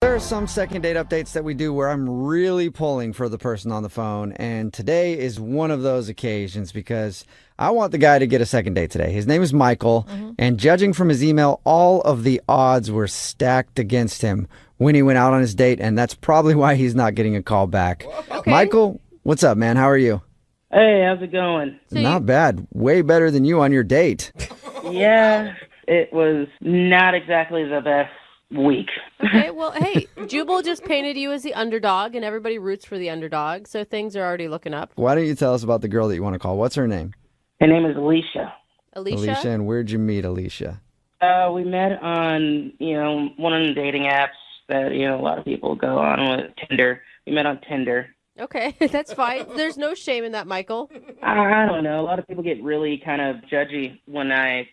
There are some second date updates that we do where I'm really pulling for the person on the phone, and today is one of those occasions because I want the guy to get a second date today. His name is Michael, and judging from his email, all of the odds were stacked against him when he went out on his date, and that's probably why he's not getting a call back. Okay. Michael, what's up, man? How are you? Hey, how's it going? Not bad. Way better than you on your date. Yeah, it was not exactly the best week. Okay, well, hey, Jubal just painted you as the underdog, and everybody roots for the underdog, so things are already looking up. Why don't you tell us about the girl that you want to call? What's her name? Her name is Alicia. Alicia? And where'd you meet Alicia? We met on, one of the dating apps that, a lot of people go on with Tinder. We met on Tinder. Okay, that's fine. There's no shame in that, Michael. I don't know. A lot of people get really kind of judgy when I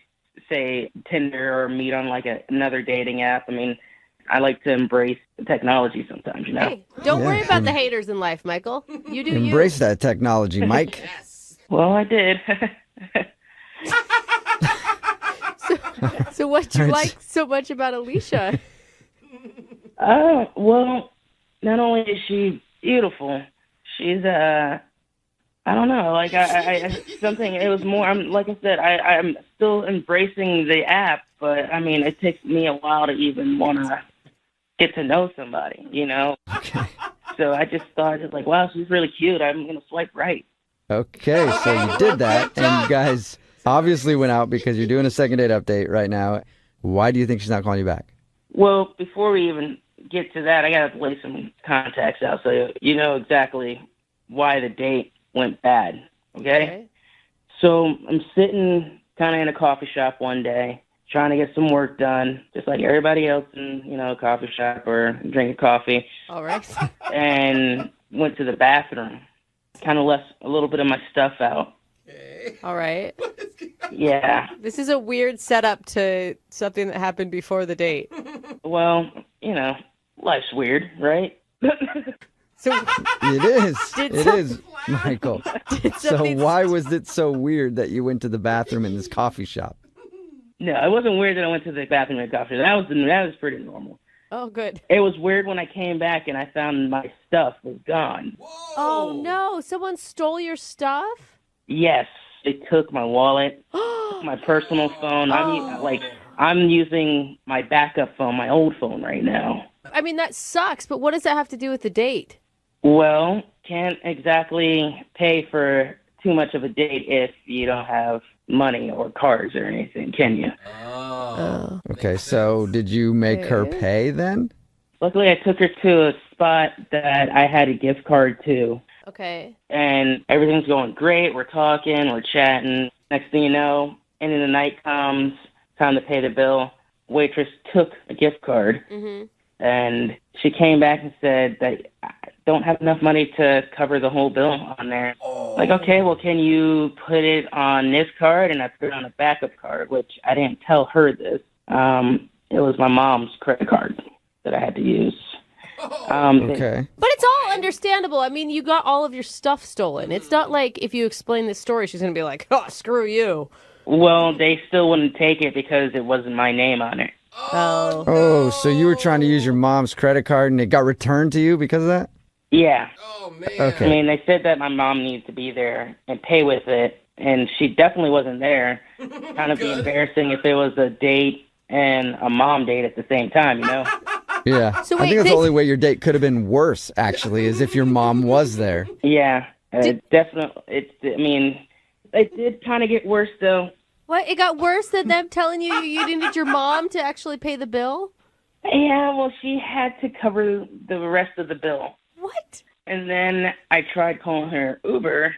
say Tinder or meet on like another dating app. I mean, I like to embrace technology sometimes, Hey, don't worry about the haters in life, Michael. You do you. Embrace that technology, Mike. Well, I did. So what you like so much about Alicia? Well, not only is she beautiful, she's I don't know, like I something. It was more. Like I said, I'm still embracing the app, but I mean, it takes me a while to even want to get to know somebody, Okay. So I just thought, like, wow, she's really cute. I'm gonna swipe right. Okay, so you did that, and you guys obviously went out because you're doing a second date update right now. Why do you think she's not calling you back? Well, before we even get to that, I gotta lay some context out so you know exactly why the date went bad. Okay? So I'm sitting kind of in a coffee shop one day, trying to get some work done, just like everybody else in, a coffee shop or drinking coffee. All right. And went to the bathroom. Kind of left a little bit of my stuff out. All right. Yeah. This is a weird setup to something that happened before the date. Well, life's weird, right? So It is. It is, Michael. So something- why was it so weird that you went to the bathroom in this coffee shop? No, it wasn't weird that I went to the bathroom in the coffee shop. That was pretty normal. Oh, good. It was weird when I came back and I found my stuff was gone. Oh, no. Someone stole your stuff? Yes, they took my wallet, took my personal phone. I'm using my backup phone, my old phone right now. I mean, that sucks, but what does that have to do with the date? Well, can't exactly pay for too much of a date if you don't have money or cards or anything, can you? Oh. Okay, so did you make her pay then? Luckily, I took her to a spot that I had a gift card to. Okay. And everything's going great. We're talking, we're chatting. Next thing you know, end of the night comes, time to pay the bill. Waitress took a gift card, and she came back and said that I don't have enough money to cover the whole bill on there. Like, okay, well, can you put it on this card? And I put it on a backup card, which I didn't tell her this. It was my mom's credit card that I had to use. Okay. But it's all understandable. I mean, you got all of your stuff stolen. It's not like if you explain this story, she's going to be like, oh, screw you. Well, they still wouldn't take it because it wasn't my name on it. Oh, so you were trying to use your mom's credit card and it got returned to you because of that? Yeah. Oh, man. Okay. I mean, they said that my mom needs to be there and pay with it, and she definitely wasn't there. Kind of be embarrassing if it was a date and a mom date at the same time, Yeah. So I wait, think that's the only way your date could have been worse, actually, is if your mom was there. Yeah, definitely. It did kind of get worse, though. What? It got worse than them telling you you needed your mom to actually pay the bill? Yeah, well, she had to cover the rest of the bill. What? And then I tried calling her Uber,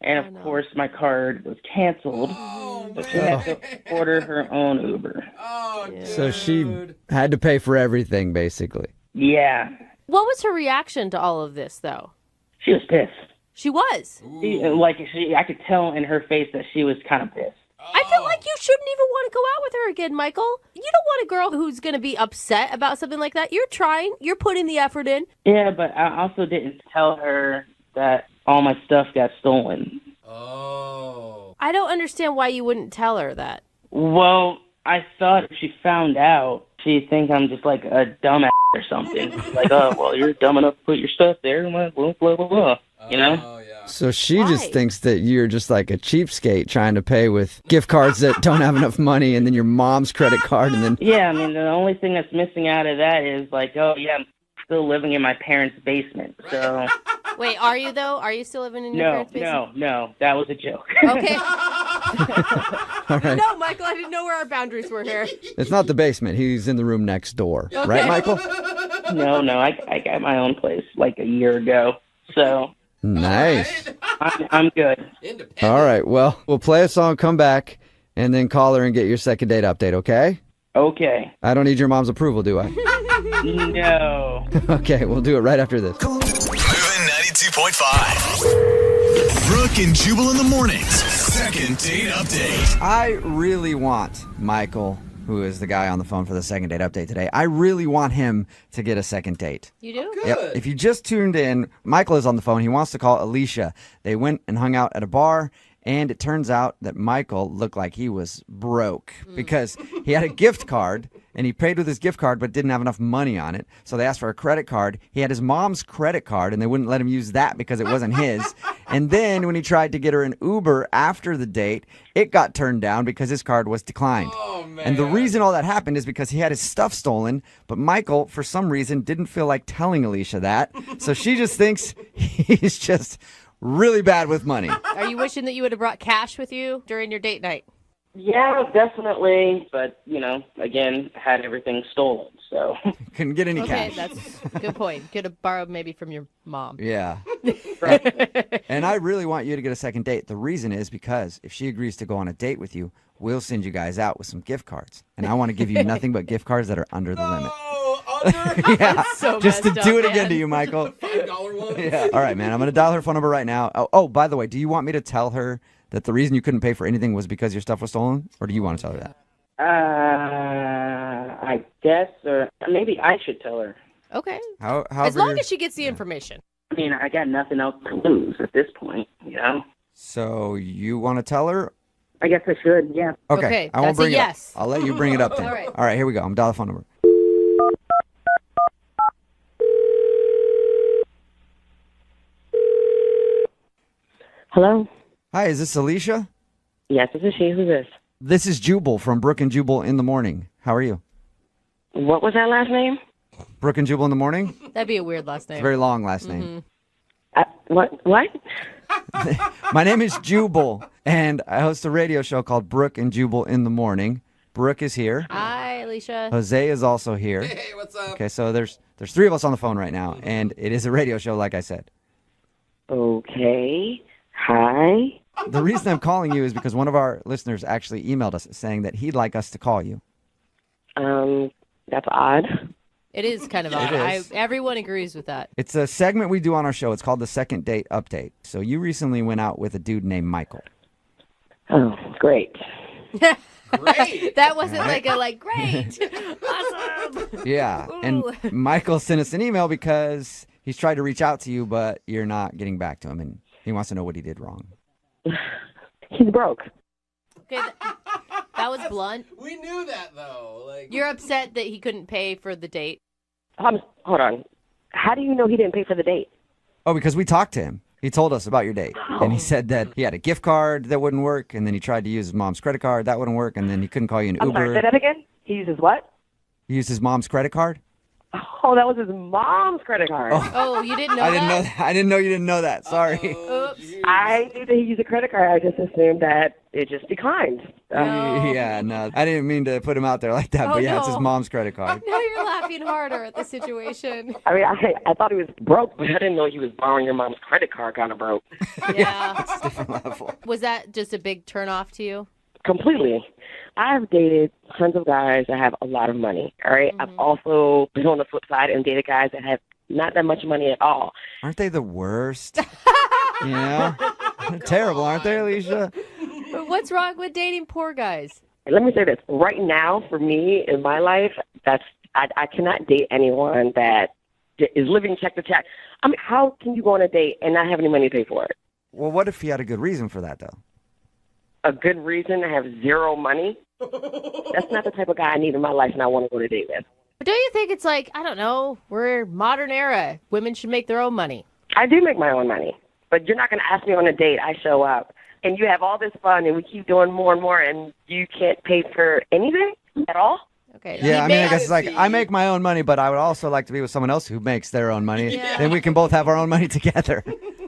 and of course my card was canceled. So she had to order her own Uber. Oh, dude. So she had to pay for everything, basically. Yeah. What was her reaction to all of this, though? She was pissed. She was. I could tell in her face that she was kind of pissed. I feel like you shouldn't even want to go out with her again, Michael. You don't want a girl who's going to be upset about something like that. You're trying. You're putting the effort in. Yeah, but I also didn't tell her that all my stuff got stolen. Oh. I don't understand why you wouldn't tell her that. Well, I thought if she found out, she thinks I'm just like a dumbass or something. Like, oh, well, you're dumb enough to put your stuff there. Blah, blah, blah, blah. You know? Oh, yeah. So she Why? just thinks that you're just like a cheapskate trying to pay with gift cards that don't have enough money and then your mom's credit card and then... Yeah, I mean, the only thing that's missing out of that is like, oh, yeah, I'm still living in my parents' basement. So... Wait, are you though? Are you still living in your parents' basement? No, that was a joke. Okay. All right. No, Michael, I didn't know where our boundaries were here. It's not the basement. He's in the room next door. Okay. Right, Michael? No, I got my own place like a year ago. So... Nice. I'm good. Independent. All right. Well, we'll play a song, come back, and then call her and get your second date update, okay? Okay. I don't need your mom's approval, do I? No. Okay, we'll do it right after this. Moving 92.5. Brooke and Jubal in the mornings. Second date update. I really want Michael, who is the guy on the phone for the second date update today, I really want him to get a second date. You do? Yep. If you just tuned in, Michael is on the phone. He wants to call Alicia. They went and hung out at a bar, and it turns out that Michael looked like he was broke because he had a gift card, and he paid with his gift card but didn't have enough money on it. So they asked for a credit card. He had his mom's credit card, and they wouldn't let him use that because it wasn't his. And then when he tried to get her an Uber after the date, it got turned down because his card was declined. Oh, man. And the reason all that happened is because he had his stuff stolen, but Michael, for some reason, didn't feel like telling Alicia that. So she just thinks he's just really bad with money. Are you wishing that you would have brought cash with you during your date night? Yeah, definitely. But, again, had everything stolen, so. Couldn't get any Okay, cash. that's a good point. Could have borrowed maybe from your mom. Yeah. Right. And I really want you to get a second date. The reason is because if she agrees to go on a date with you, we'll send you guys out with some gift cards. And I want to give you nothing but gift cards that are under the limit. Oh, under Yeah. So Just to messed do up, it again man. to you, Michael. $5 ones. Yeah. All right, man. I'm going to dial her phone number right now. Oh, by the way, do you want me to tell her that the reason you couldn't pay for anything was because your stuff was stolen? Or do you want to tell her that? I guess, or maybe I should tell her. Okay. However As long you're- as she gets the information. I mean, I got nothing else to lose at this point, So you want to tell her? I guess I should, yeah. Okay, I won't that's a bring it yes. up. I'll let you bring it up then. All right. Here we go. I'm dialing the phone number. Hello? Hi, is this Alicia? Yes, this is she. Who's this? This is Jubal from Brooke and Jubal in the Morning. How are you? What was that last name? Brooke and Jubal in the Morning? That'd be a weird last name. Very long last name. What? My name is Jubal, and I host a radio show called Brooke and Jubal in the Morning. Brooke is here. Hi, Alicia. Jose is also here. Hey, what's up? Okay, so there's three of us on the phone right now, and it is a radio show, like I said. Okay. Hi. The reason I'm calling you is because one of our listeners actually emailed us saying that he'd like us to call you. That's odd. It is kind of odd. is. Everyone agrees with that. It's a segment we do on our show. It's called the Second Date Update. So you recently went out with a dude named Michael. Oh, great. Great. That wasn't great. Awesome. Yeah, and Ooh. Michael sent us an email because he's tried to reach out to you, but you're not getting back to him, and he wants to know what he did wrong. He's broke. Okay, that was blunt. We knew that, though. You're upset that he couldn't pay for the date. Hold on. How do you know he didn't pay for the date? Oh, because we talked to him. He told us about your date, and he said that he had a gift card that wouldn't work, and then he tried to use his mom's credit card. That wouldn't work, and then he couldn't call you an I'm Uber. sorry, say that again? He uses what? He used his mom's credit card? Oh, that was his mom's credit card. Oh, you didn't know I didn't that? know that. I didn't know you didn't know that. Sorry. Oops. I knew that he used a credit card. I just assumed that it just declined. No. Yeah, no. I didn't mean to put him out there like that, Oh, but yeah, it's his no. mom's credit card. Now you're laughing harder at the situation. I mean, I thought he was broke, but I didn't know he was borrowing your mom's credit card kind of broke. Yeah. It's a different level. Was that just a big turnoff to you? Completely. I've dated tons of guys that have a lot of money, all right? I've also been on the flip side and dated guys that have not that much money at all. Aren't they the worst? You know? They're terrible, aren't they, Alicia? But what's wrong with dating poor guys? Let me say this. Right now, for me, in my life, I cannot date anyone that is living check to check. I mean, how can you go on a date and not have any money to pay for it? Well, what if he had a good reason for that, though? a good reason to have zero money, that's not the type of guy I need in my life and I want to go on a date with. But don't you think it's like, I don't know, we're modern era. Women should make their own money. I do make my own money, but you're not going to ask me on a date. I show up, and you have all this fun, and we keep doing more and more, and you can't pay for anything at all? Okay. Yeah, I mean, I guess it's like I make my own money, but I would also like to be with someone else who makes their own money. Yeah. Then we can both have our own money together.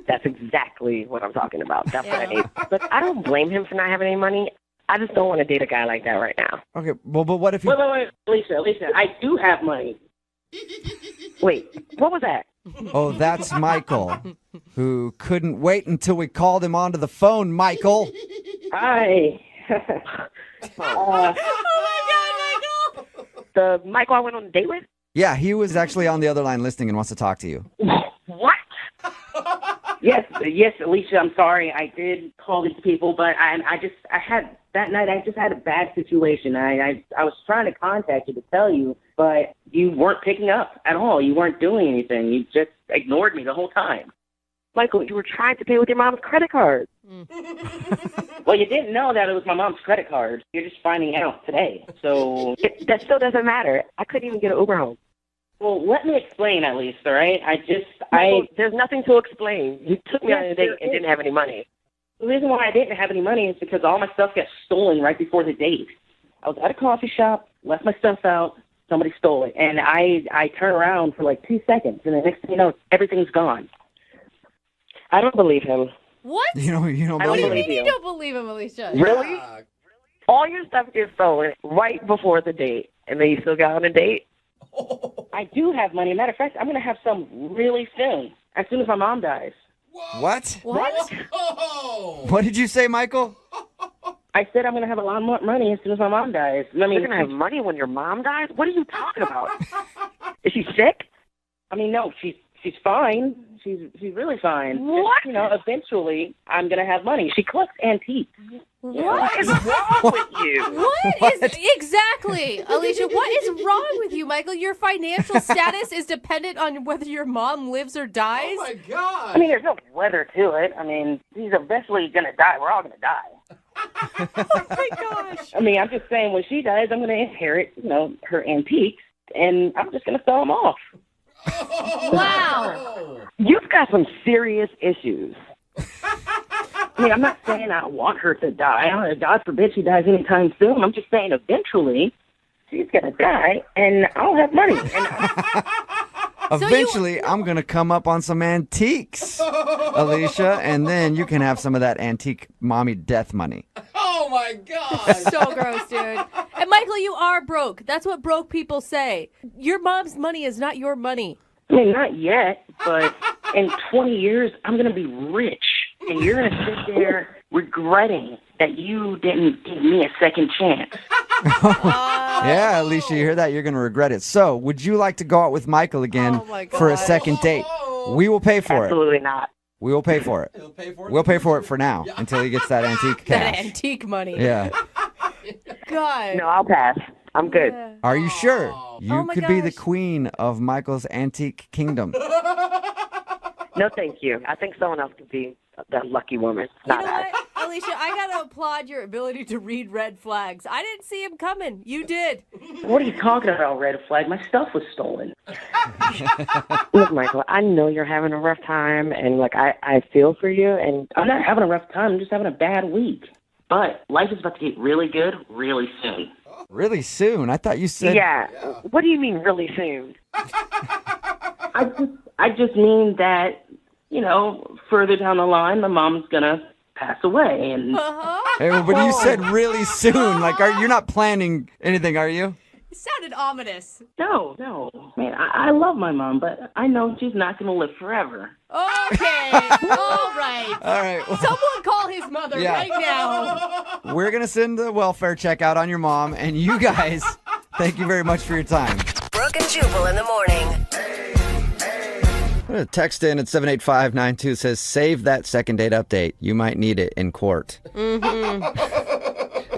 That's exactly what I'm talking about. That's what I need. But I don't blame him for not having any money. I just don't want to date a guy like that right now. Okay, well, but what if you... Wait, Alicia, I do have money. Wait, what was that? Oh, that's Michael, who couldn't wait until we called him onto the phone. Michael. Hi. Oh, my God, Michael! The Michael I went on a date with? Yeah, he was actually on the other line listening and wants to talk to you. What? Yes, Alicia, I'm sorry. I did call these people, but I had that night. I just had a bad situation. I was trying to contact you to tell you, but you weren't picking up at all. You weren't doing anything. You just ignored me the whole time. Michael, you were trying to pay with your mom's credit card. Well, you didn't know that it was my mom's credit card. You're just finding out today. So That still doesn't matter. I couldn't even get an Uber home. well, let me explain at least, all right? Michael, there's nothing to explain. You took me on a date and didn't have any money. The reason why I didn't have any money is because all my stuff got stolen right before the date. I was at a coffee shop, left my stuff out, somebody stole it, and I turn around for like 2 seconds, and the next thing you know, everything's gone. I don't believe him. What? You don't I don't believe believe it? you. You don't believe him, Alicia. Really? All your stuff gets stolen right before the date, and then you still got on a date? I do have money. Matter of fact, I'm going to have some really soon as my mom dies. What? What? Oh. What did you say, Michael? I said I'm going to have a lot more money as soon as my mom dies. I mean, You're going to have money when your mom dies? What are you talking about? Is she sick? I mean, no, she's fine. She's really fine. What? Just, eventually I'm going to have money. She collects antiques. What is wrong with you? What is exactly, Alicia? What is wrong with you, Michael? Your financial status is dependent on whether your mom lives or dies. Oh my God. I mean, there's no weather to it. I mean, she's eventually going to die. We're all going to die. Oh my gosh! I mean, I'm just saying when she dies, I'm going to inherit, her antiques, and I'm just going to sell them off. Wow. You've got some serious issues. I mean, I'm not saying I want her to die. God forbid she dies anytime soon. I'm just saying eventually she's going to die, and I'll have money. And Eventually, I'm going to come up on some antiques, Alicia, and then you can have some of that antique mommy death money. Oh my God. So gross, dude. And Michael, you are broke. That's what broke people say. Your mom's money is not your money. I mean, not yet, but in 20 years, I'm going to be rich, and you're going to sit there regretting that you didn't give me a second chance. Yeah, Alicia, you hear that? You're going to regret it. So, would you like to go out with Michael again Oh, my for a God. second date? We will pay for it. Absolutely not. We will pay for it. He'll pay for it. We'll pay for it for now until he gets that antique That cash. antique money. Yeah. God. No, I'll pass. I'm good. Yeah. Are you sure? You Oh my could be the gosh. queen of Michael's antique kingdom. No, thank you. I think someone else could be that lucky woman. You Not know us. what, Alicia? I gotta applaud your ability to read red flags. I didn't see him coming. You did. What are you talking about, red flag? My stuff was stolen. Look, Michael, I know you're having a rough time, and I feel for you, and I'm not having a rough time. I'm just having a bad week. But life is about to get really good really soon. Really soon? I thought you said... yeah. What do you mean really soon? I just mean that, further down the line, my mom's going to pass away. And Hey, but you said really soon. Like, you're not planning anything, are you? It sounded ominous. no. Man, I love my mom, but I know she's not going to live forever. Okay. All right. All right. Someone call his mother Yeah. right now. We're going to send the welfare check out on your mom. And you guys, thank you very much for your time. Brooke and Jubal in the morning. I'm going to text in at 78592 says, save that second date update. You might need it in court.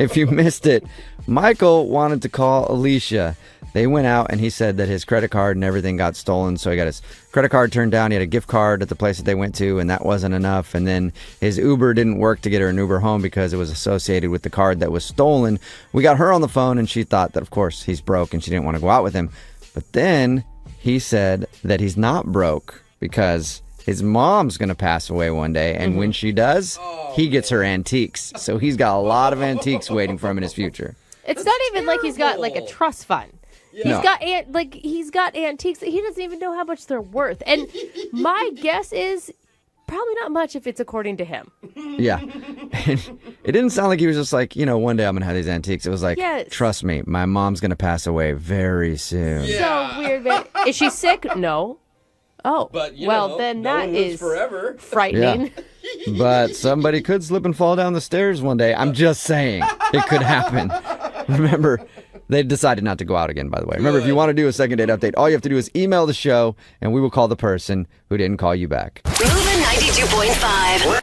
If you missed it, Michael wanted to call Alicia. They went out and he said that his credit card and everything got stolen. So he got his credit card turned down. He had a gift card at the place that they went to, and that wasn't enough. And then his Uber didn't work to get her an Uber home because it was associated with the card that was stolen. We got her on the phone and she thought that, of course, he's broke and she didn't want to go out with him. But then he said that he's not broke because his mom's going to pass away one day. And when she does, he gets her antiques. So he's got a lot of antiques waiting for him in his future. It's not even like he's got like a trust fund. No. He's got antiques that he doesn't even know how much they're worth. And my guess is probably not much if it's according to him. Yeah. And it didn't sound like he was just like, one day I'm going to have these antiques. It was like, trust me, my mom's going to pass away very soon. Yeah. So weird. But is she sick? No. Oh, But, then no that one lives is forever. frightening. Yeah. But somebody could slip and fall down the stairs one day. I'm just saying it could happen. Remember, they decided not to go out again, by the way. Remember, if you want to do a second date update, all you have to do is email the show, and we will call the person who didn't call you back. Moving 92.5.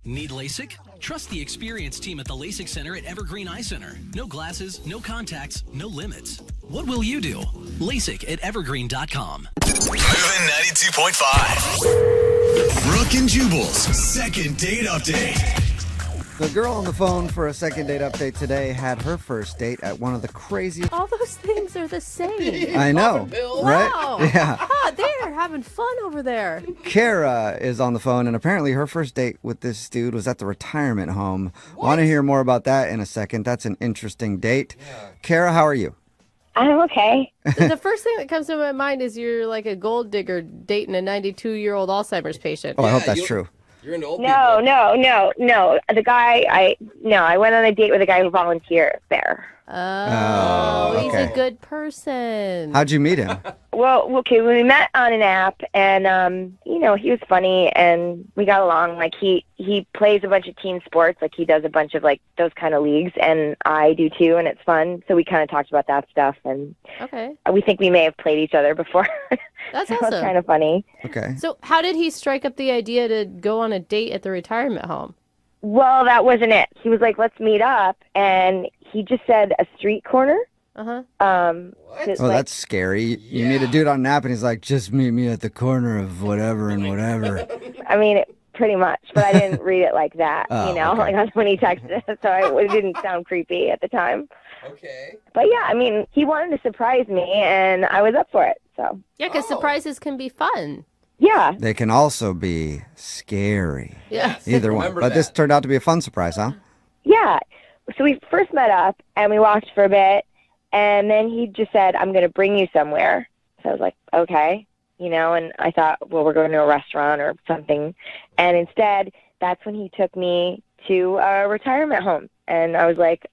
Need LASIK? Trust the experienced team at the LASIK Center at Evergreen Eye Center. No glasses, no contacts, no limits. What will you do? LASIK at evergreen.com. Moving 92.5. Brooke and Jubal's second date update. The girl on the phone for a second date update today had her first date at one of the craziest... All those things are the same. I know, right? Wow. Yeah. They're having fun over there. Kara is on the phone, and apparently her first date with this dude was at the retirement home. Want to hear more about that in a second. That's an interesting date. Yeah. Kara, how are you? I'm okay. The first thing that comes to my mind is you're like a gold digger dating a 92-year-old Alzheimer's patient. Oh, I hope that's true. You're into old No. The guy, I went on a date with a guy who volunteers there. Oh, he's okay. a good person. How'd you meet him? Well, okay, we met on an app, and he was funny, and we got along. Like he plays a bunch of team sports, like he does a bunch of like those kind of leagues, and I do too, and it's fun. So we kind of talked about that stuff, and we think we may have played each other before. That's That awesome. was kind of funny. Okay. So how did he strike up the idea to go on a date at the retirement home? Well, that wasn't it. He was like, "Let's meet up," and he just said a street corner. Uh-huh. Oh, that's scary. You meet a dude on an app and he's like, just meet me at the corner of whatever and whatever. I mean, pretty much, but I didn't read it like that, Okay. like that's when he texted it, so it didn't sound creepy at the time. Okay. But yeah, I mean, he wanted to surprise me, and I was up for it, so. Yeah, because surprises can be fun. Yeah. They can also be scary. Yeah. Either one. Remember But this that. turned out to be a fun surprise, huh? Yeah. So we first met up, and we walked for a bit, and then he just said, "I'm going to bring you somewhere." So I was like, okay, and I thought, well, we're going to a restaurant or something. And instead, that's when he took me to a retirement home. And I was like,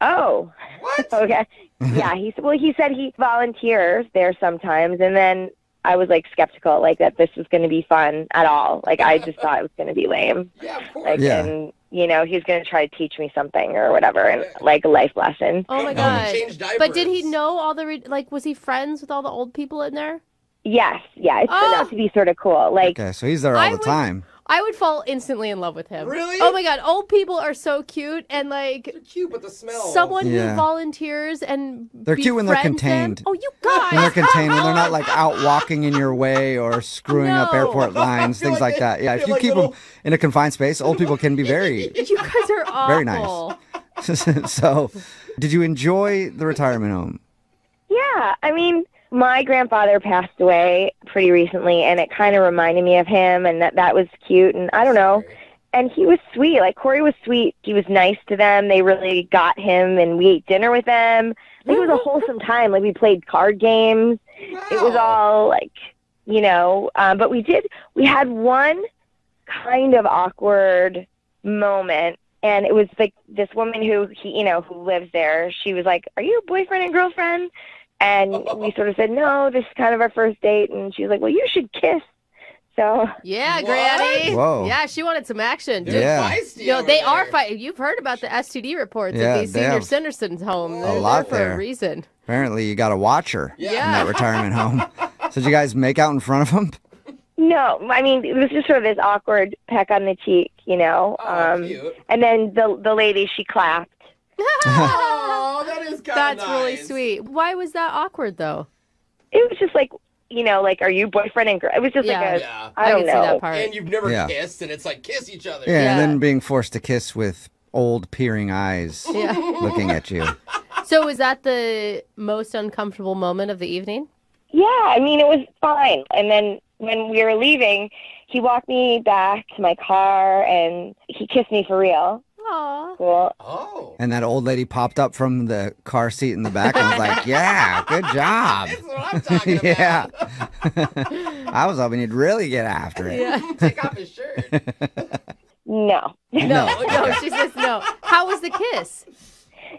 oh, What? okay. Yeah, he said he volunteers there sometimes. And then I was like skeptical, like that this was going to be fun at all. Like I just thought it was going to be lame. Yeah, of course. Like, Yeah. and he's going to try to teach me something or whatever, and like a life lesson. Oh my Help him god! change diapers. But did he know all the was he friends with all the old people in there? Yes, yeah, it turned Oh. out to be sort of cool. Like, Okay, so he's there all I the would- time. I would fall instantly in love with him. Really? Oh my god! Old people are so cute, and like They're cute, but the smell. someone Yeah. who volunteers and They're cute when they're befriends them- contained. Oh, you guys! When they're contained, when they're not like out walking in your way or screwing up No. airport lines, things like that. Yeah, if they're you like keep little- them in a confined space, old people can be very... You guys are awful. Very nice. So, did you enjoy the retirement home? yeah, I mean, my grandfather passed away pretty recently, and it kind of reminded me of him, and that was cute, and I don't know. And he was sweet. Like, Corey was sweet. He was nice to them. They really got him, and we ate dinner with them. Like, it was a wholesome time. Like, we played card games. It was all, like, but we had one kind of awkward moment And it was like this woman who who lives there. She was like, "Are you boyfriend and girlfriend?" And we sort of said, "No, this is kind of our first date." And she was like, "Well, you should kiss." So Yeah, What? Granny. Whoa. Yeah, she wanted some action. They're Yeah. feisty No, over they are there. fighting. You've heard about the STD reports Yeah, at these they senior have citizens' home. They're lot there for there. a reason. Apparently, you got a watcher in Yeah. that retirement home. So did you guys make out in front of him? no, I mean it was just sort of this awkward peck on the cheek, Oh, cute. And then the lady, she clapped. Oh, that is kind of That's really sweet. Why was that awkward, though? It was just like, like, are you boyfriend and girl? It was just Yeah. like a, Yeah. I don't can see that know. part. And you've never Yeah. kissed, and it's like, kiss each other. Yeah, Yeah. and then being forced to kiss with old peering eyes Yeah. looking at you. So was that the most uncomfortable moment of the evening? Yeah, I mean, it was fine. And then when we were leaving, he walked me back to my car and he kissed me for real. Aw. Cool. Oh. And that old lady popped up from the car seat in the back and was like, yeah, good job. That's what I'm talking about. Yeah. I was hoping you'd really get after it. Yeah. Take off his shirt. No. No, she says no. How was the kiss?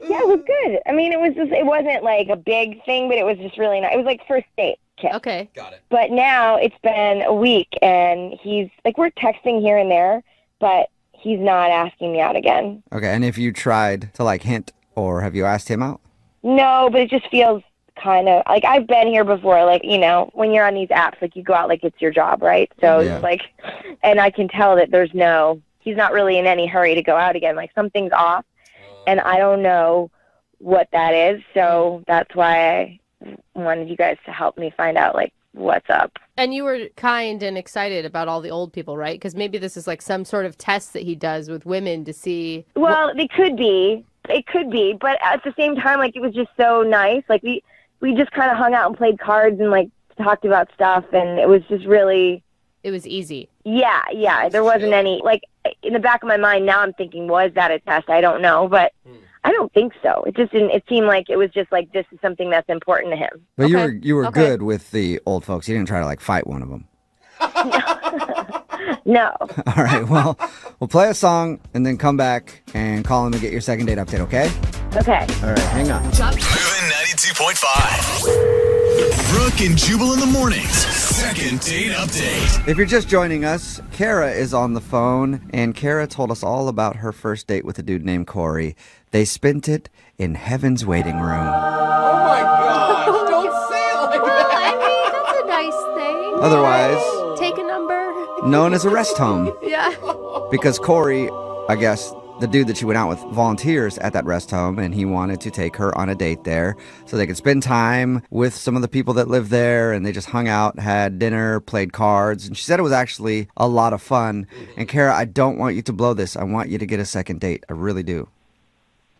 Yeah, it was good. I mean, it wasn't like a big thing, but it was just really nice. It was like first date kiss. Okay. Got it. But now it's been a week and he's like, we're texting here and there, but he's not asking me out again. Okay, and if you tried to like hint or have you asked him out? No, but it just feels kind of like I've been here before. Like, when you're on these apps, like you go out like it's your job, right? So Yeah. it's like, and I can tell that he's not really in any hurry to go out again. Like something's off and I don't know what that is. So that's why I wanted you guys to help me find out like what's up. And you were kind and excited about all the old people, right? Because maybe this is like some sort of test that he does with women to see. Well, it could be, but at the same time, like it was just so nice. Like we just kind of hung out and played cards and like talked about stuff, and it was just really, It was easy. yeah. There wasn't any like in the back of my mind. Now I'm thinking, was that a test? I don't know, but I don't think so. It just didn't. It seemed like it was just like this is something that's important to him. But Okay. you were Okay. good with the old folks. You didn't try to like fight one of them. No. All right, well, we'll play a song and then come back and call him and get your second date update, okay? Okay. All right, hang on. Moving 92.5. Brooke and Jubal in the mornings. Second date update. If you're just joining us, Kara is on the phone, and Kara told us all about her first date with a dude named Corey. They spent it in heaven's waiting room. Oh my gosh. Don't say it like Well, that. I mean, that's a nice thing. Otherwise, Take a number. known as a rest home, Yeah. because Corey, I guess, the dude that she went out with, volunteers at that rest home, and he wanted to take her on a date there so they could spend time with some of the people that live there, and they just hung out, had dinner, played cards, and she said it was actually a lot of fun. And Kara, I don't want you to blow this. I want you to get a second date. I really do.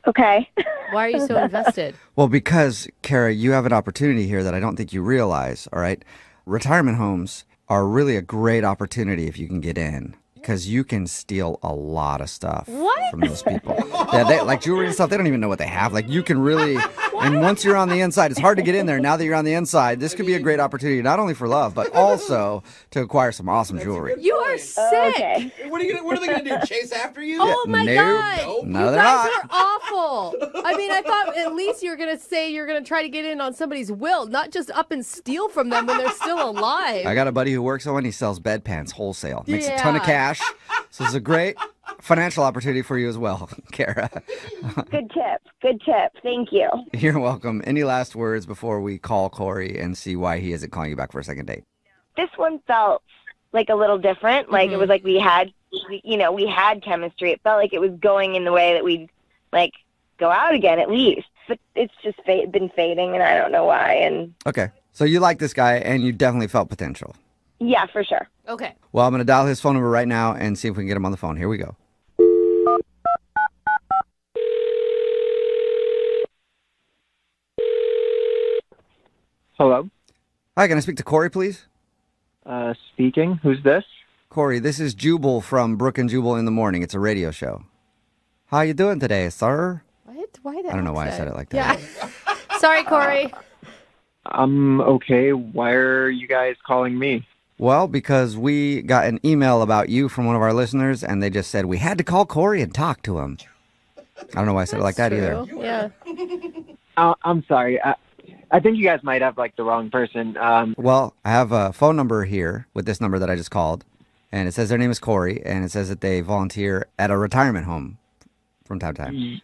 Okay. Why are you so invested? Well, because, Kara, you have an opportunity here that I don't think you realize, all right? Retirement homes are really a great opportunity if you can get in. Because you can steal a lot of stuff from those people. Yeah, they, like jewelry and stuff, they don't even know what they have. Like you can really, and once you're on the inside, it's hard to get in there. Now that you're on the inside, this could be a great opportunity, not only for love, but also to acquire some awesome jewelry. You are sick. Okay. What are they gonna do? Chase after you? Oh my Nope. God. Nope. No, You they're guys not. are awful. I mean, I thought at least you were going to say you're going to try to get in on somebody's will, not just up and steal from them when they're still alive. I got a buddy who works on one. He sells bedpans wholesale. Makes a ton of Yeah. cash. So it's a great financial opportunity for you as well, Kara. Good tip. Good tip. Thank you. You're welcome. Any last words before we call Corey and see why he isn't calling you back for a second date? This one felt like a little different. Like it was like we had chemistry. It felt like it was going in the way that we'd like go out again at least. But it's just been fading, and I don't know why. And Okay. So you like this guy and you definitely felt potential. yeah, for sure. Okay. Well, I'm going to dial his phone number right now and see if we can get him on the phone. Here we go. Hello. Hi, can I speak to Corey, please? Speaking. Who's this? Corey, this is Jubal from Brooke and Jubal in the Morning. It's a radio show. How you doing today, sir? What? Why that? I don't know why I said it like that. Yeah. Sorry, Corey. I'm okay. Why are you guys calling me? Well, because we got an email about you from one of our listeners, and they just said we had to call Corey and talk to him. I don't know why I said it like that either. Yeah. I'm sorry. I think you guys might have like the wrong person. Well, I have a phone number here with this number that I just called, and it says their name is Corey, and it says that they volunteer at a retirement home from time to time.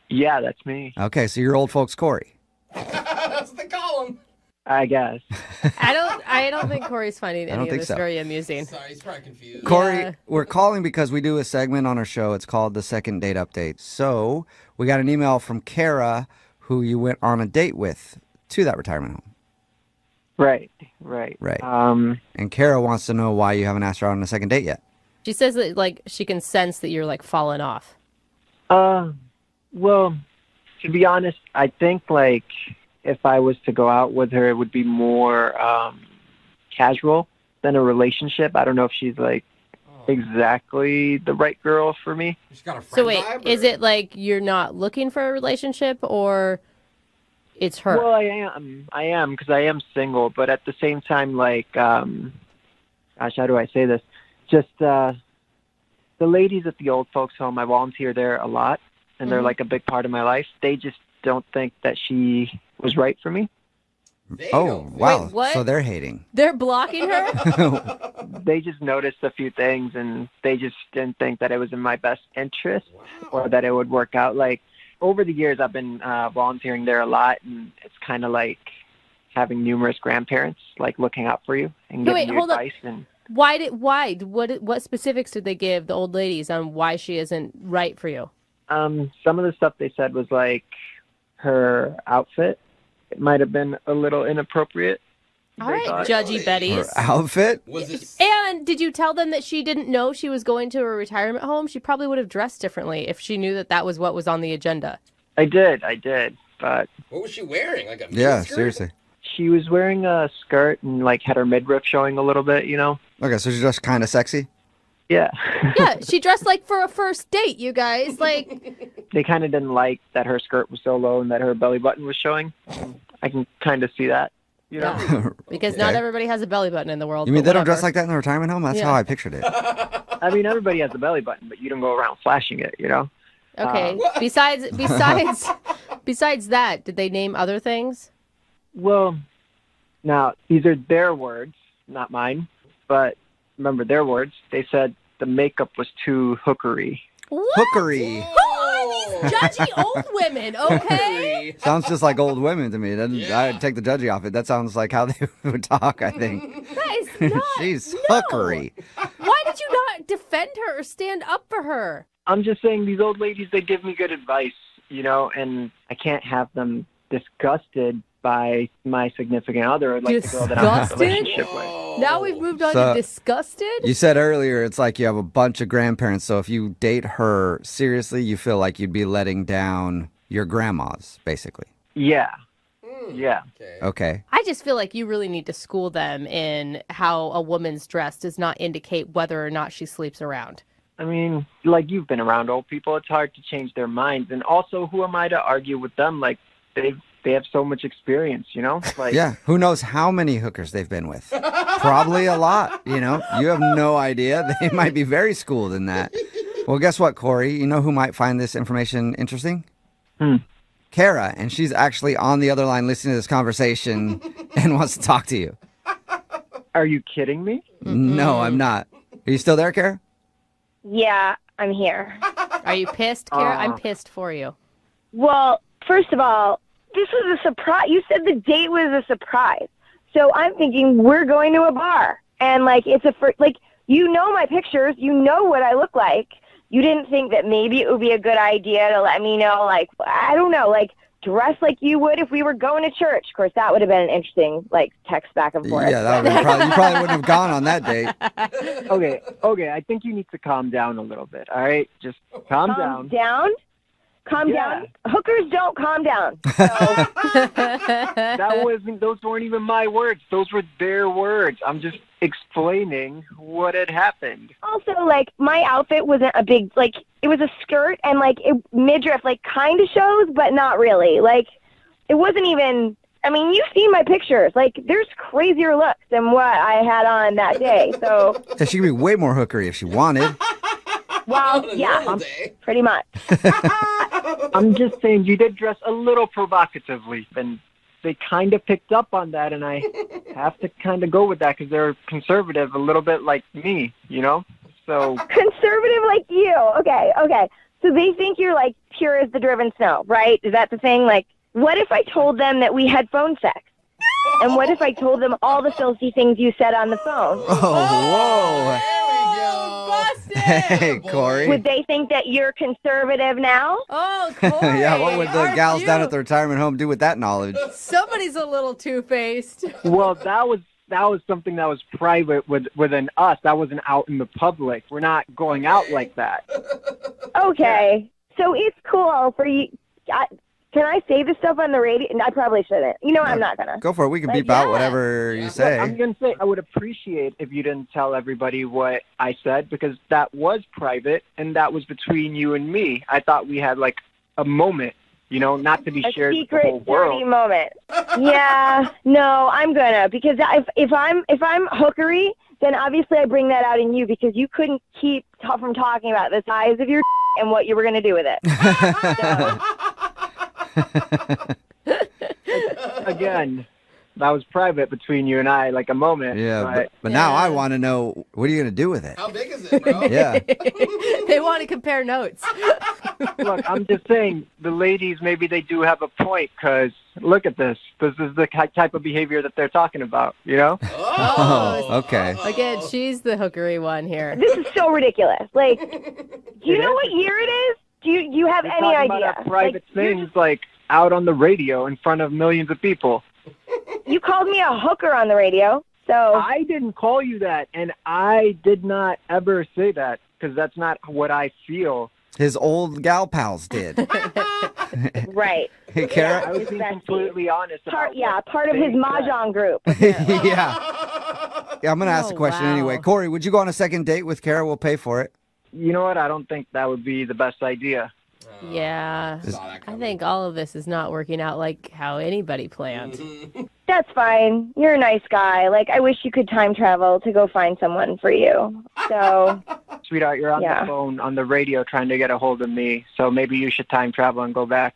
Yeah, that's me. Okay, so you're old folks Corey. That's what they call him. I guess. I don't think Corey's finding don't any of think this so. very amusing. Sorry, he's probably confused. Corey, Yeah. we're calling because we do a segment on our show. It's called the Second Date Update. So we got an email from Kara, who you went on a date with to that retirement home. Right. And Kara wants to know why you haven't asked her out on a second date yet. She says that like she can sense that you're like falling off. Well, to be honest, I think like if I was to go out with her, it would be more casual than a relationship. I don't know if she's like exactly the right girl for me. She's got a friend So wait, vibe, is or- it like you're not looking for a relationship or it's her? Well, I am because I am single, but at the same time, like, gosh, how do I say this? Just the ladies at the old folks home, I volunteer there a lot, and they're like a big part of my life. They just don't think that she was right for me. Oh, wow. Wait, what? So they're hating. They're blocking her? They just noticed a few things, and they just didn't think that it was in my best interest or that it would work out. Like, over the years, I've been volunteering there a lot, and it's kind of like having numerous grandparents, like, looking out for you and No, giving wait, you hold up. advice. And What specifics did they give the old ladies on why she isn't right for you? some of the stuff they said was like her outfit. It might have been a little inappropriate. All they right, thought. Judgy Her Betty's. outfit? Was it? And did you tell them that she didn't know she was going to a retirement home? She probably would have dressed differently if she knew that that was what was on the agenda. I did, but What was she wearing? Like a Yeah, skirt? seriously. she was wearing a skirt and like had her midriff showing a little bit, you know? Okay, so she's just kind of sexy? Yeah. Yeah, she dressed like for a first date, you guys. Like, They kind of didn't like that her skirt was so low and that her belly button was showing. I can kind of see that, you know? yeah, because not Okay. everybody has a belly button in the world. You mean but they don't dress whatever. like that in the retirement home? That's Yeah. how I pictured it. I mean, everybody has a belly button, but you don't go around flashing it, you know? Okay. Besides that, did they name other things? Well, now, these are their words, not mine. But remember their words. They said the makeup was too hookery. What? Hookery. Who are these judgy old women? Okay. Sounds just like old women to me. I'd take the judgy off it. That sounds like how they would talk, I think. That is not. She's no. hookery. Why did you not defend her or stand up for her? I'm just saying these old ladies, they give me good advice, you know, and I can't have them disgusted by my significant other, like the girl that I'm in a Disgusted? relationship with. Now we've moved on So- to disgusted. You said earlier it's like you have a bunch of grandparents, so if you date her seriously, you feel like you'd be letting down your grandmas, basically. Yeah. Yeah. Okay. I just feel like you really need to school them in how a woman's dress does not indicate whether or not she sleeps around. I mean, like you've been around old people, it's hard to change their minds. And also, who am I to argue with them? Like, they have so much experience, you know? Like, Yeah. Who knows how many hookers they've been with? Probably a lot, you know? You have no idea. They might be very schooled in that. Well, guess what, Corey? You know who might find this information interesting? Kara, and she's actually on the other line listening to this conversation and wants to talk to you. Are you kidding me? No, I'm not. Are you still there, Kara? Yeah, I'm here. Are you pissed, Kara? I'm pissed for you. Well, first of all, this was a surprise. You said the date was a surprise. So I'm thinking we're going to a bar. And, like, it's like, you know my pictures. You know what I look like. You didn't think that maybe it would be a good idea to let me know, like, I don't know, like, dress like you would if we were going to church. Of course, that would have been an interesting, like, text back and forth. Yeah, that would have you probably wouldn't have gone on that date. Okay, I think you need to calm down a little bit, all right? Just calm down. Calm Yeah. down? Hookers don't calm down. Those weren't even my words. Those were their words. I'm just explaining what had happened. Also, like, my outfit wasn't a big, like, it was a skirt and, like, midriff, like, kind of shows, but not really. Like, it wasn't even I mean, you've seen my pictures. Like, there's crazier looks than what I had on that day. So, So she could be way more hookery if she wanted. well, yeah, pretty much. I'm just saying you did dress a little provocatively, and they kind of picked up on that, and I have to kind of go with that because they're conservative, a little bit like me, you know? So Conservative like you. Okay. So they think you're like pure as the driven snow, right? Is that the thing? Like, what if I told them that we had phone sex? And what if I told them all the filthy things you said on the phone? Oh, Busted! whoa. Hey, Corey. Would they think that you're conservative now? Oh, Corey. Yeah, what would the aren't gals down you? at the retirement home do with that knowledge? Somebody's a little two-faced. well, that was something that was private within us. That wasn't out in the public. We're not going out like that. Okay. So it's cool for you. Can I say this stuff on the radio? I probably shouldn't. You know, I'm not going to. Go for it. We can Like, beep out yeah. whatever you Look, say. I'm going to say I would appreciate if you didn't tell everybody what I said because that was private and that was between you and me. I thought we had like a moment, you know, not to be A shared with the whole secret, world. dirty moment. Yeah. No, I'm going to. Because if I'm hookery, then obviously I bring that out in you because you couldn't keep from talking about the size of your and what you were going to do with it. So, Again, that was private between you and I, like a moment. Yeah, but now I want to know, what are you going to do with it? How big is it, bro? Yeah. They want to compare notes. Look, I'm just saying, the ladies, maybe they do have a point, because look at this. This is the type of behavior that they're talking about, you know? Oh, okay. Again, she's the hookery one here. this is so ridiculous. Like, do you know what year it is? Do you have We're any talking idea? about our private Like, you're things, like out on the radio in front of millions of people. You called me a hooker on the radio, so I didn't call you that, and I did not ever say that, because that's not what I feel. His old gal pals did. right. Hey, I Kara? was being completely honest about Part of his they said. mahjong group. Yeah, I'm going to ask the question wow. anyway. Corey, would you go on a second date with Kara? We'll pay for it. You know what? I don't think that would be the best idea. Yeah. Saw that I coming. think all of this is not working out like how anybody planned. That's fine. You're a nice guy. Like, I wish you could time travel to go find someone for you. So, Sweetheart, you're on Yeah. the phone, on the radio, trying to get a hold of me, so maybe you should time travel and go back.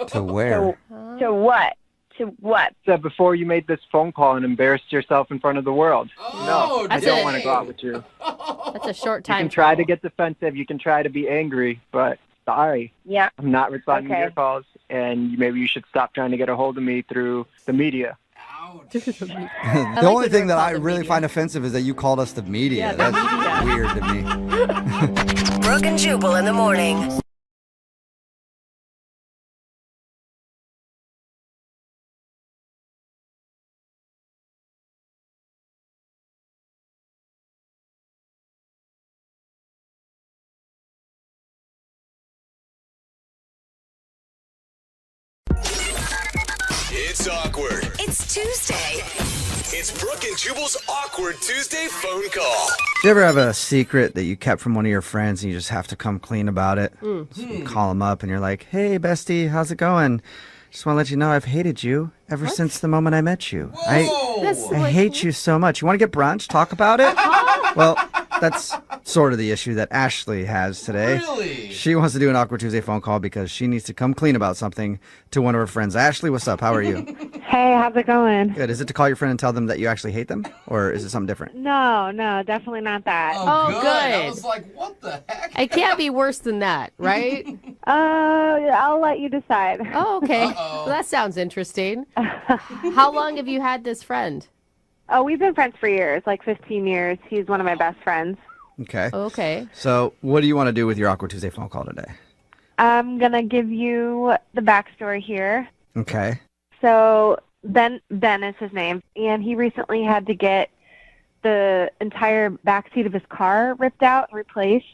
To where? to what? To what? Said before you made this phone call and embarrassed yourself in front of the world. Oh, I That's don't it. want to go out with you. That's a short You time. can try to get defensive, you can try to be angry, but sorry, Yeah. I'm not responding to Okay. your calls, and maybe you should stop trying to get a hold of me through the media. Ouch. The like only when thing we're that called I the really media. find offensive is that you called us the media. Yeah, the That's media. weird to me. Brooke and Jubal in the morning. It's awkward. It's Tuesday. It's Brooke and Jubal's awkward Tuesday phone call. Do you ever have a secret that you kept from one of your friends and you just have to come clean about it? So you call them up and you're like, hey, bestie, how's it going? Just want to let you know I've hated you ever since the moment I met you. That's I like- hate you so much. You want to get brunch? Talk about it? Well, that's sort of the issue that Ashley has today. Really? She wants to do an Awkward Tuesday phone call because she needs to come clean about something to one of her friends. Ashley, what's up? How are you? Hey, how's it going? Good. Is it to call your friend and tell them that you actually hate them? Or is it something different? No, definitely not that. Oh, good. good. I was like, what the heck? It can't be worse than that, right? I'll let you decide. Oh, okay. Uh-oh. Well, that sounds interesting. How long have you had this friend? Oh, we've been friends for years, like 15 years. He's one of my best friends. Okay. Okay. So what do you want to do with your Awkward Tuesday phone call today? I'm going to give you the backstory here. Okay. So Ben is his name, and he recently had to get the entire backseat of his car ripped out and replaced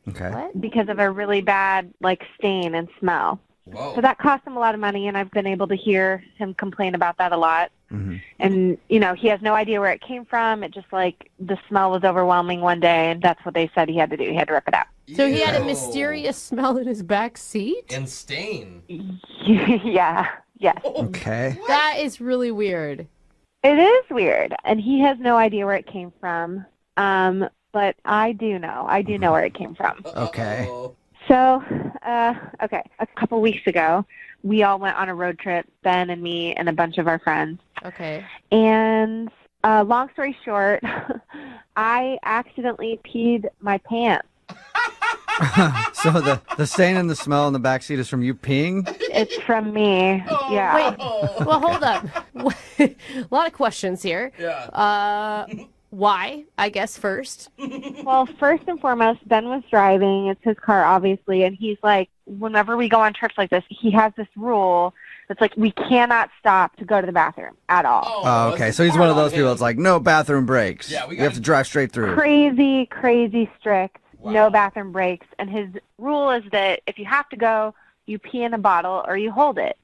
Okay. What? because of a really bad, stain and smell. Whoa. So that cost him a lot of money, and I've been able to hear him complain about that a lot. Mm-hmm. And, he has no idea where it came from. It just, the smell was overwhelming one day, and that's what they said he had to do. He had to rip it out. So he had a Ew. mysterious smell in his back seat? And stain. Yeah. Yes. Okay. That is really weird. It is weird, and he has no idea where it came from. But I do know. I do know where it came from. Okay. So, okay, a couple weeks ago, we all went on a road trip, Ben and me and a bunch of our friends. Okay. And long story short, I accidentally peed my pants. So the stain and the smell in the backseat is from you peeing? It's from me. Yeah. Wait. Well, hold up. A lot of questions here. Yeah. Why? I guess first. Well, first and foremost, Ben was driving. It's his car, obviously, and he's like, whenever we go on trips like this, he has this rule that's like, we cannot stop to go to the bathroom at all. Oh, okay. So he's one of those people that's like, no bathroom breaks. Yeah, we have to drive straight through. Crazy, crazy strict. Wow. No bathroom breaks. And his rule is that if you have to go, you pee in a bottle or you hold it.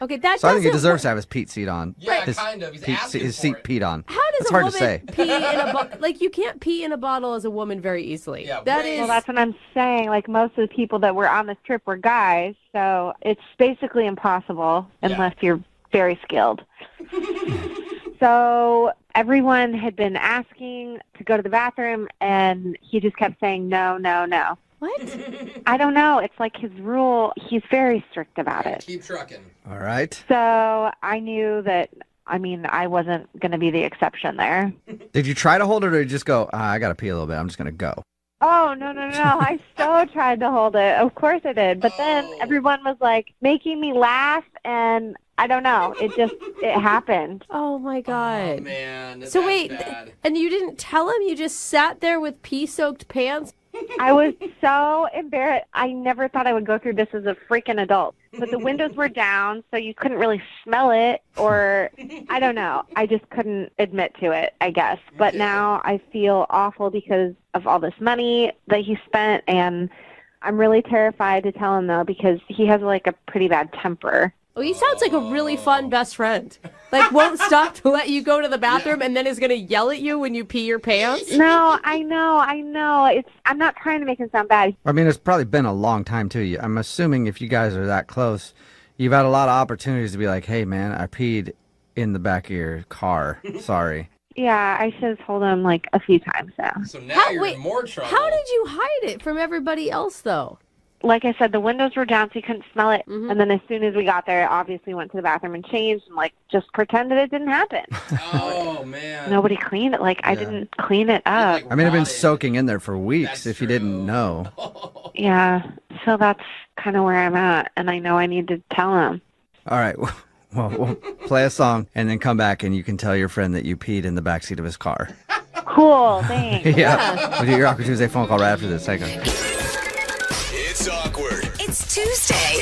Okay, that So I think he doesn't deserves work. to have his Pete seat on. Yeah, his kind of. He's Pete, asking his for seat it. peed on. How does That's a hard woman to say. pee in a bottle? Like, you can't pee in a bottle as a woman very easily. Yeah, that wait. is. Well, that's what I'm saying. Like, most of the people that were on this trip were guys, so it's basically impossible unless you're very skilled. So everyone had been asking to go to the bathroom, and he just kept saying no, no, no. What? I don't know. It's like his rule. He's very strict about it. Keep trucking. All right. So I knew that, I mean, I wasn't going to be the exception there. Did you try to hold it or did you just go, I got to pee a little bit. I'm just going to go? Oh, no, no, no. I so tried to hold it. Of course I did. But then everyone was like making me laugh, and I don't know. It happened. Oh, my God. Oh, man. So wait, and you didn't tell him? You just sat there with pee-soaked pants? I was so embarrassed. I never thought I would go through this as a freaking adult. But the windows were down, so you couldn't really smell it, or I don't know. I just couldn't admit to it, I guess. But now I feel awful because of all this money that he spent, and I'm really terrified to tell him, though, because he has, like, a pretty bad temper. Oh, he sounds like a really fun best friend. Like, won't stop to let you go to the bathroom and then is going to yell at you when you pee your pants? No, I know. I'm not trying to make him sound bad. I mean, it's probably been a long time, too. I'm assuming if you guys are that close, you've had a lot of opportunities to be like, hey, man, I peed in the back of your car. Sorry. Yeah, I should have told him, like, a few times now. So now you're in more trouble. How did you hide it from everybody else, though? Like I said, the windows were down, so you couldn't smell it. Mm-hmm. And then as soon as we got there, I obviously went to the bathroom and changed and, like, just pretended it didn't happen. Oh, man. Nobody cleaned it. Like, I didn't clean it up. I mean, it's been soaking in there for weeks if you didn't know. Yeah, so that's kind of where I'm at, and I know I need to tell him. All right. Well, we'll play a song and then come back and you can tell your friend that you peed in the backseat of his car. Cool, thanks. Yeah. We'll do your Awkward Tuesday phone call right after this. Hang on. It's awkward. It's Tuesday.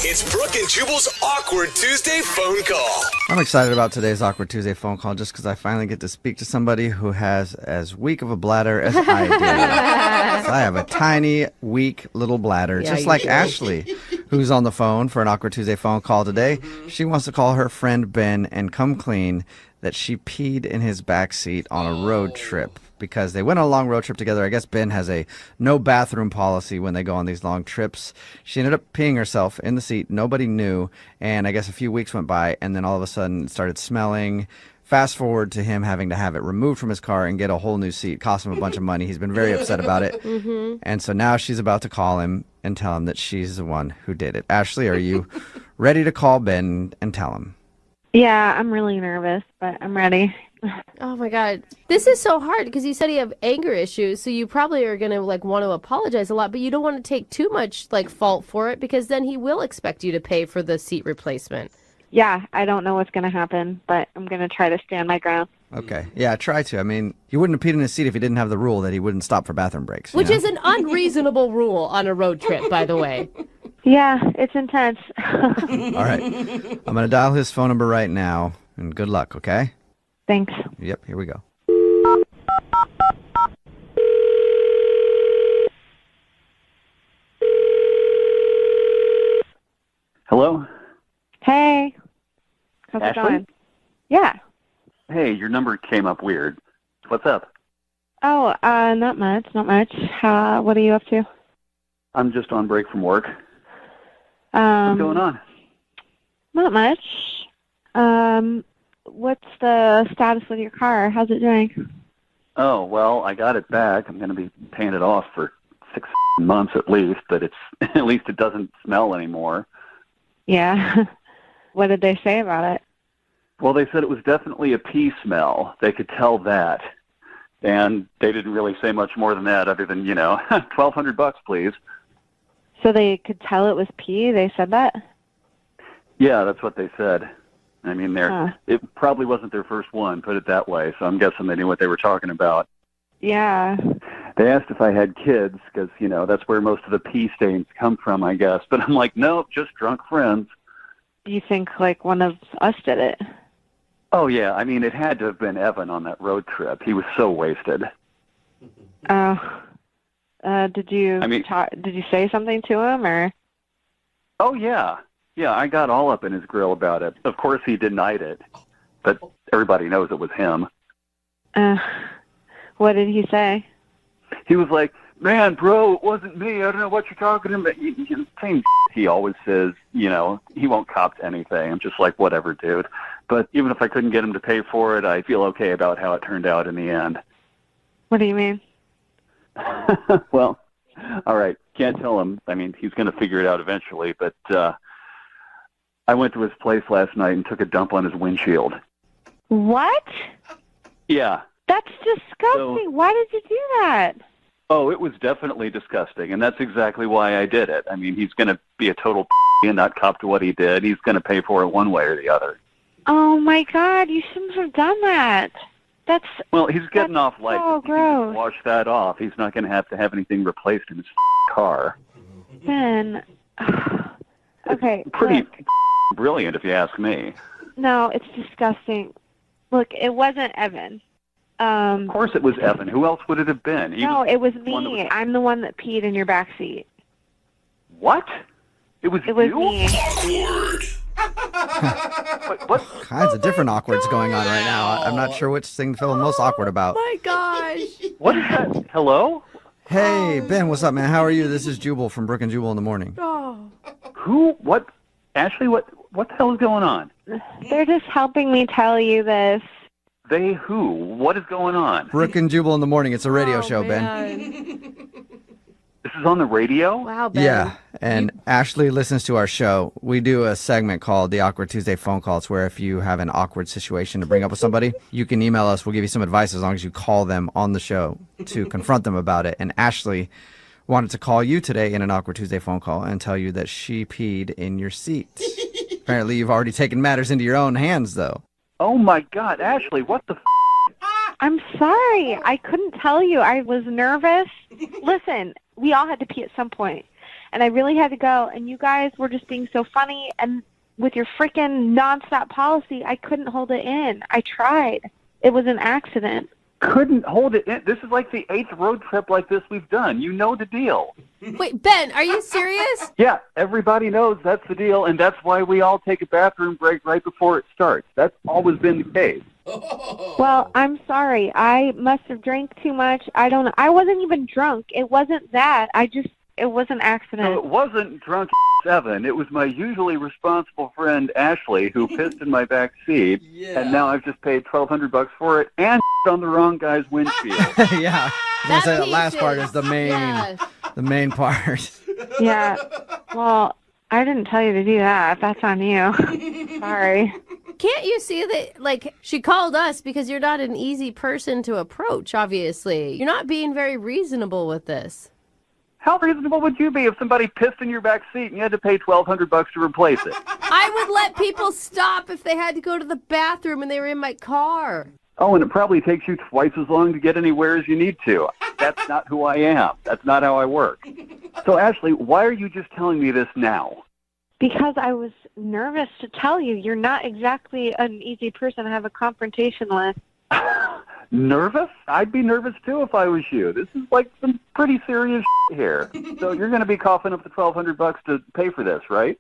It's Brooke and Jubal's Awkward Tuesday phone call. I'm excited about today's Awkward Tuesday phone call just because I finally get to speak to somebody who has as weak of a bladder as I do. So I have a tiny, weak little bladder, Yeah, just you like do. Ashley, who's on the phone for an Awkward Tuesday phone call today. She wants to call her friend Ben and come clean that she peed in his backseat on a road trip because they went on a long road trip together. I guess Ben has a no bathroom policy when they go on these long trips. She ended up peeing herself in the seat. Nobody knew. And I guess a few weeks went by, and then all of a sudden it started smelling. Fast forward to him having to have it removed from his car and get a whole new seat. Cost him a bunch of money. He's been very upset about it. Mm-hmm. And so now she's about to call him and tell him that she's the one who did it. Ashley, are you ready to call Ben and tell him? Yeah, I'm really nervous, but I'm ready. Oh my God. This is so hard because you said you have anger issues, so you probably are going to like want to apologize a lot, but you don't want to take too much like fault for it because then he will expect you to pay for the seat replacement. Yeah, I don't know what's going to happen, but I'm going to try to stand my ground. Okay. Yeah, try to. I mean, he wouldn't have peed in his seat if he didn't have the rule that he wouldn't stop for bathroom breaks. Which is an unreasonable rule on a road trip, by the way. Yeah, it's intense. All right. I'm going to dial his phone number right now, and good luck, okay? Thanks. Yep, here we go. Hello? Hey. How's Ashley? it going? Yeah. Hey, your number came up weird. What's up? Oh, not much, not much. What are you up to? I'm just on break from work. What's going on? Not much. What's the status with your car? How's it doing? Oh, well, I got it back. I'm going to be paying it off for 6 months at least, but at least it doesn't smell anymore. Yeah. What did they say about it? Well, they said it was definitely a pee smell. They could tell that. And they didn't really say much more than that other than, $1,200, please. So they could tell it was pee? They said that? Yeah, that's what they said. I mean, it probably wasn't their first one, put it that way, so I'm guessing they knew what they were talking about. Yeah. They asked if I had kids, because, that's where most of the pee stains come from, I guess. But I'm like, nope, just drunk friends. You think, one of us did it? Oh, yeah. I mean, it had to have been Evan on that road trip. He was so wasted. Oh. Did you say something to him, or? Oh, yeah. Yeah, I got all up in his grill about it. Of course, he denied it, but everybody knows it was him. What did he say? He was like, man, bro, it wasn't me. I don't know what you're talking about. The same he always says, he won't cop to anything. I'm just like, whatever, dude. But even if I couldn't get him to pay for it, I feel okay about how it turned out in the end. What do you mean? Well, all right. Can't tell him. I mean, he's going to figure it out eventually, but I went to his place last night and took a dump on his windshield. What? Yeah. That's disgusting. Why did you do that? Oh, it was definitely disgusting, and that's exactly why I did it. I mean, he's going to be a total and not cop to what he did. He's going to pay for it one way or the other. Oh, my God. You shouldn't have done that. Well, he's getting off light. So He can just wash that off. He's not going to have anything replaced in his car. Ben. Okay. Pretty brilliant, if you ask me. No, it's disgusting. Look, it wasn't Evan. Of course it was Evan. Who else would it have been? It was me. I'm the one that peed in your back seat. What? It was me. What? Kinds of different awkwards going on right now. I'm not sure which thing to feel most awkward about. My gosh. What is that? Hello? Hey, Ben, what's up, man? How are you? This is Jubal from Brooke and Jubal in the Morning. Oh. Who? What? Ashley, what the hell is going on? They're just helping me tell you this. They who? What is going on? Brooke and Jubal in the Morning. It's a radio show, Ben. This is on the radio? Wow, Ben. Yeah, and Ashley listens to our show. We do a segment called the Awkward Tuesday Phone Call. It's where if you have an awkward situation to bring up with somebody, you can email us. We'll give you some advice as long as you call them on the show to confront them about it. And Ashley wanted to call you today in an Awkward Tuesday phone call and tell you that she peed in your seat. Apparently, you've already taken matters into your own hands, though. Oh, my God, Ashley, what the I'm sorry. I couldn't tell you. I was nervous. Listen, we all had to pee at some point, and I really had to go, and you guys were just being so funny, and with your freaking nonstop policy, I couldn't hold it in. I tried. It was an accident. Couldn't hold it in. This is like the 8th road trip like this we've done. You know the deal. Wait, Ben, are you serious? Yeah, everybody knows that's the deal, and that's why we all take a bathroom break right before it starts. That's always been the case. Well, I'm sorry. I must have drank too much. I don't know. I wasn't even drunk. It wasn't that. It was an accident. No, it wasn't drunk Evan. It was my usually responsible friend Ashley who pissed in my back seat, and now I've just paid $1,200 for it and on the wrong guy's windshield. Yeah, I was gonna say that last part is the main part. Yeah. Well, I didn't tell you to do that. That's on you. Sorry. Can't you see that, she called us because you're not an easy person to approach, obviously. You're not being very reasonable with this. How reasonable would you be if somebody pissed in your back seat and you had to pay $1,200 to replace it? I would let people stop if they had to go to the bathroom and they were in my car. Oh, and it probably takes you twice as long to get anywhere as you need to. That's not who I am. That's not how I work. So, Ashley, why are you just telling me this now? Because I was nervous to tell you. You're not exactly an easy person to have a confrontation with. Nervous? I'd be nervous, too, if I was you. This is like some pretty serious here. So you're going to be coughing up the $1,200 to pay for this, right?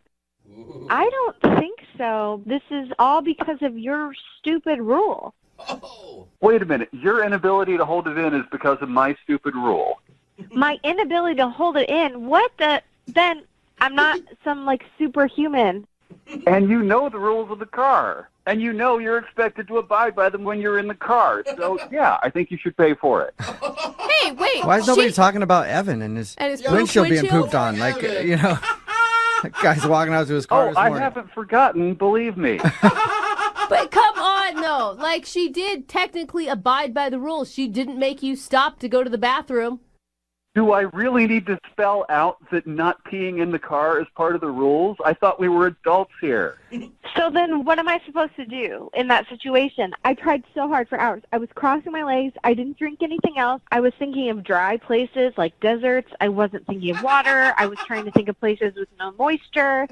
I don't think so. This is all because of your stupid rule. Oh. Wait a minute. Your inability to hold it in is because of my stupid rule. My inability to hold it in? What the... Ben, I'm not some, superhuman. And you know the rules of the car. And you know you're expected to abide by them when you're in the car. So, yeah, I think you should pay for it. Hey, wait. Why is nobody talking about Evan and his windshield being pooped on? Like, you know, that guy's walking out to his car this I morning. haven't forgotten, believe me. But come on, though. Like, she did technically abide by the rules. She didn't make you stop to go to the bathroom. Do I really need to spell out that not peeing in the car is part of the rules? I thought we were adults here. So then what am I supposed to do in that situation? I tried so hard for hours. I was crossing my legs. I didn't drink anything else. I was thinking of dry places like deserts. I wasn't thinking of water. I was trying to think of places with no moisture.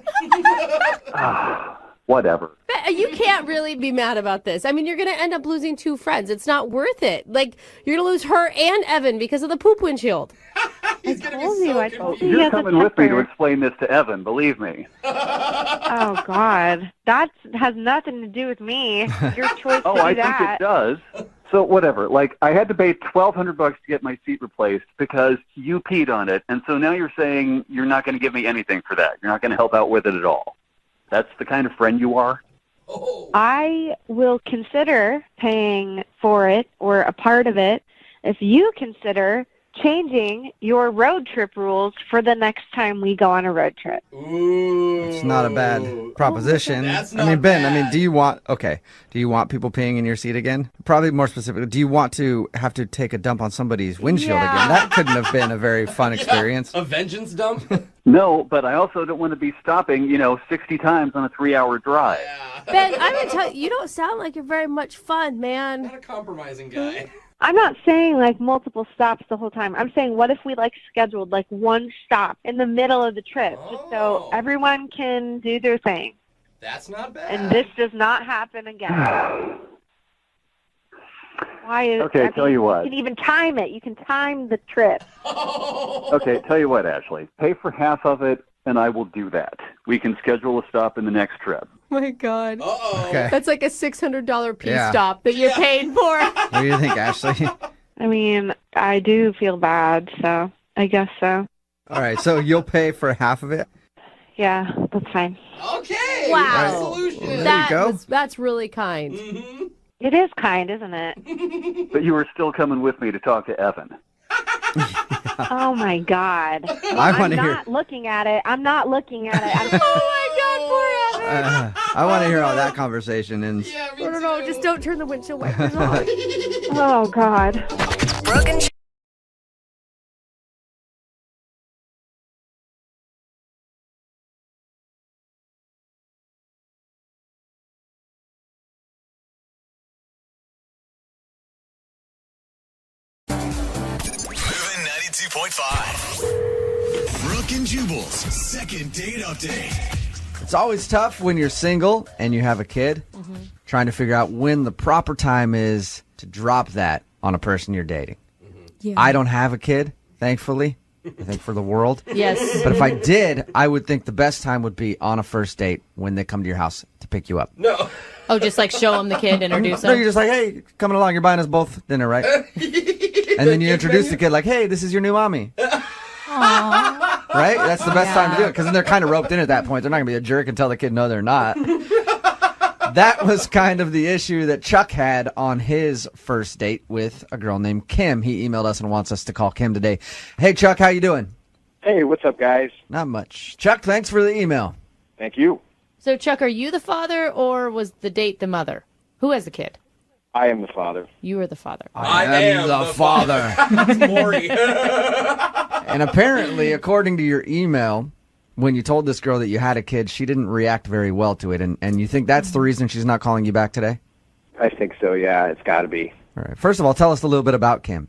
Whatever. You can't really be mad about this. I mean, you're going to end up losing 2 friends. It's not worth it. Like, you're going to lose her and Evan because of the poop windshield. I told you. You're coming with me to explain this to Evan, believe me. Oh, God. That has nothing to do with me. Your choice to do I that. think it does. So whatever. Like, I had to pay $1,200 to get my seat replaced because you peed on it. And so now you're saying you're not going to give me anything for that. You're not going to help out with it at all. That's the kind of friend you are? I will consider paying for it or a part of it if you consider changing your road trip rules for the next time we go on a road trip. It's not a bad proposition. That's I mean, not Ben, bad. do you want people peeing in your seat again? Probably more specifically, do you want to have to take a dump on somebody's windshield again? That couldn't have been a very fun experience. A vengeance dump? No, but I also don't want to be stopping, 60 times on a 3-hour drive. Ben, I'm going to tell you, you don't sound like you're very much fun, man. Not a compromising guy. I'm not saying like multiple stops the whole time. I'm saying what if we like scheduled like one stop in the middle of the trip just so everyone can do their thing. That's not bad. And this does not happen again. Why is Okay, tell you what. You can even time it. You can time the trip. Okay, tell you what, Ashley. Pay for half of it, and I will do that. We can schedule a stop in the next trip. Oh my God. Okay. That's like a $600 pee Yeah. stop that you're paying for. What do you think, Ashley? I mean, I do feel bad, so I guess so. All right, so you'll pay for half of it? Yeah, that's fine. Okay. Wow. Solution. There you go. That's really kind. Mm-hmm. It is kind, isn't it? But you are still coming with me to talk to Evan. Oh, my God. wanna I'm hear- not looking at it. I'm not looking at it. Oh my God, poor Evan. I want to hear how that conversation ends. Yeah, me No, just don't turn the windshield wipers on. Oh, God. Brooke and Moving 92.5. Brooke and Jubal's second date update. It's always tough when you're single and you have a kid, trying to figure out when the proper time is to drop that on a person you're dating. Yeah. I don't have a kid, thankfully. I think for the world. Yes. But if I did, I would think the best time would be on a first date when they come to your house to pick you up. No. Oh, just like show him the kid, introduce No, him. you're just like, hey, coming along, you're buying us both dinner, right? And then you introduce the kid like, hey, this is your new mommy. Right? That's the best time to do it because then they're kind of roped in at that point. They're not going to be a jerk and tell the kid, no, they're not. That was kind of the issue that Chuck had on his first date with a girl named Kim. He emailed us and wants us to call Kim today. Hey, Chuck, how you doing? Hey, what's up, guys? Not much. Chuck, thanks for the email. Thank you. So, Chuck, are you the father or was the date the mother? Who has the kid? I am the father. You are the father. I am the father. That's Maury. And apparently, according to your email, when you told this girl that you had a kid, she didn't react very well to it. And you think that's the reason she's not calling you back today? I think so, yeah. It's got to be. All right. First of all, tell us a little bit about Kim.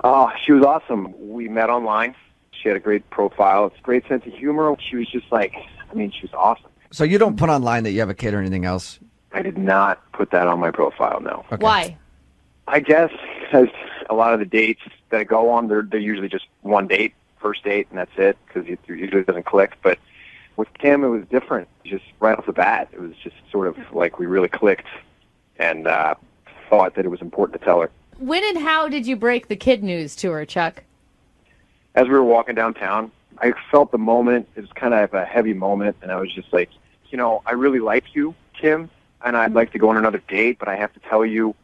Oh, she was awesome. We met online. She had a great profile, great sense of humor. She was just like, she was awesome. So you don't put online that you have a kid or anything else? I did not put that on my profile, no. Okay. Why? I guess because a lot of the dates that I go on, they're usually just one date, first date, and that's it, because it usually doesn't click. But with Kim, it was different. Just right off the bat, it was just sort of like we really clicked and thought that it was important to tell her. When and how did you break the kid news to her, Chuck? As we were walking downtown, I felt the moment. It was kind of a heavy moment, and I was just like I really like you, Kim, and I'd like to go on another date, but I have to tell you,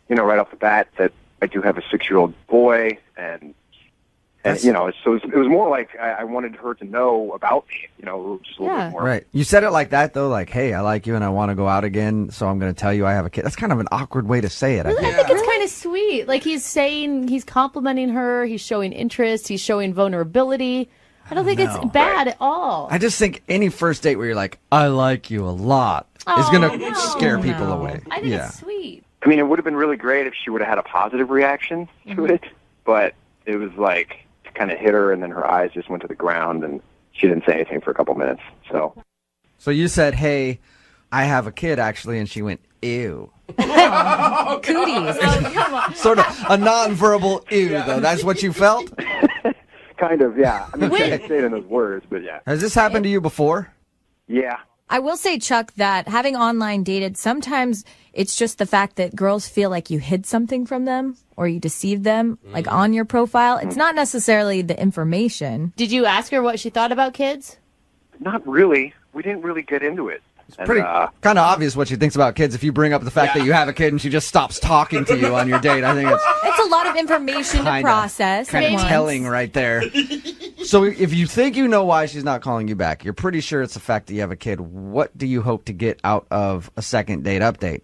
right off the bat that I do have a 6-year-old boy, and so it was more like I wanted her to know about me, just a little bit more. Right. You said it like that, though, like, hey, I like you and I want to go out again, so I'm going to tell you I have a kid. That's kind of an awkward way to say it, I Really? think. I think it's kind of sweet. Like he's complimenting her, he's showing interest, he's showing vulnerability. I don't think it's bad at all. I just think any first date where you're like, I like you a lot is going to scare people away. I think it's sweet. I mean, it would have been really great if she would have had a positive reaction to it, but it was like kind of hit her, and then her eyes just went to the ground, and she didn't say anything for a couple minutes. So you said, hey, I have a kid, actually, and she went, ew. Cooties. Oh, come on. Sort of a nonverbal ew, though. That's what you felt? kind of, yeah. I mean, I can't say it in those words, but yeah. Has this happened to you before? Yeah. I will say, Chuck, that having online dated, sometimes it's just the fact that girls feel like you hid something from them or you deceived them, like on your profile. It's not necessarily the information. Did you ask her what she thought about kids? Not really. We didn't really get into it. It's Pretty kind of obvious what she thinks about kids if you bring up the fact that you have a kid and she just stops talking to you on your date. I think it's a lot of information to process. Kind of telling right there. So if you think you know why she's not calling you back, you're pretty sure it's the fact that you have a kid. What do you hope to get out of a second date update?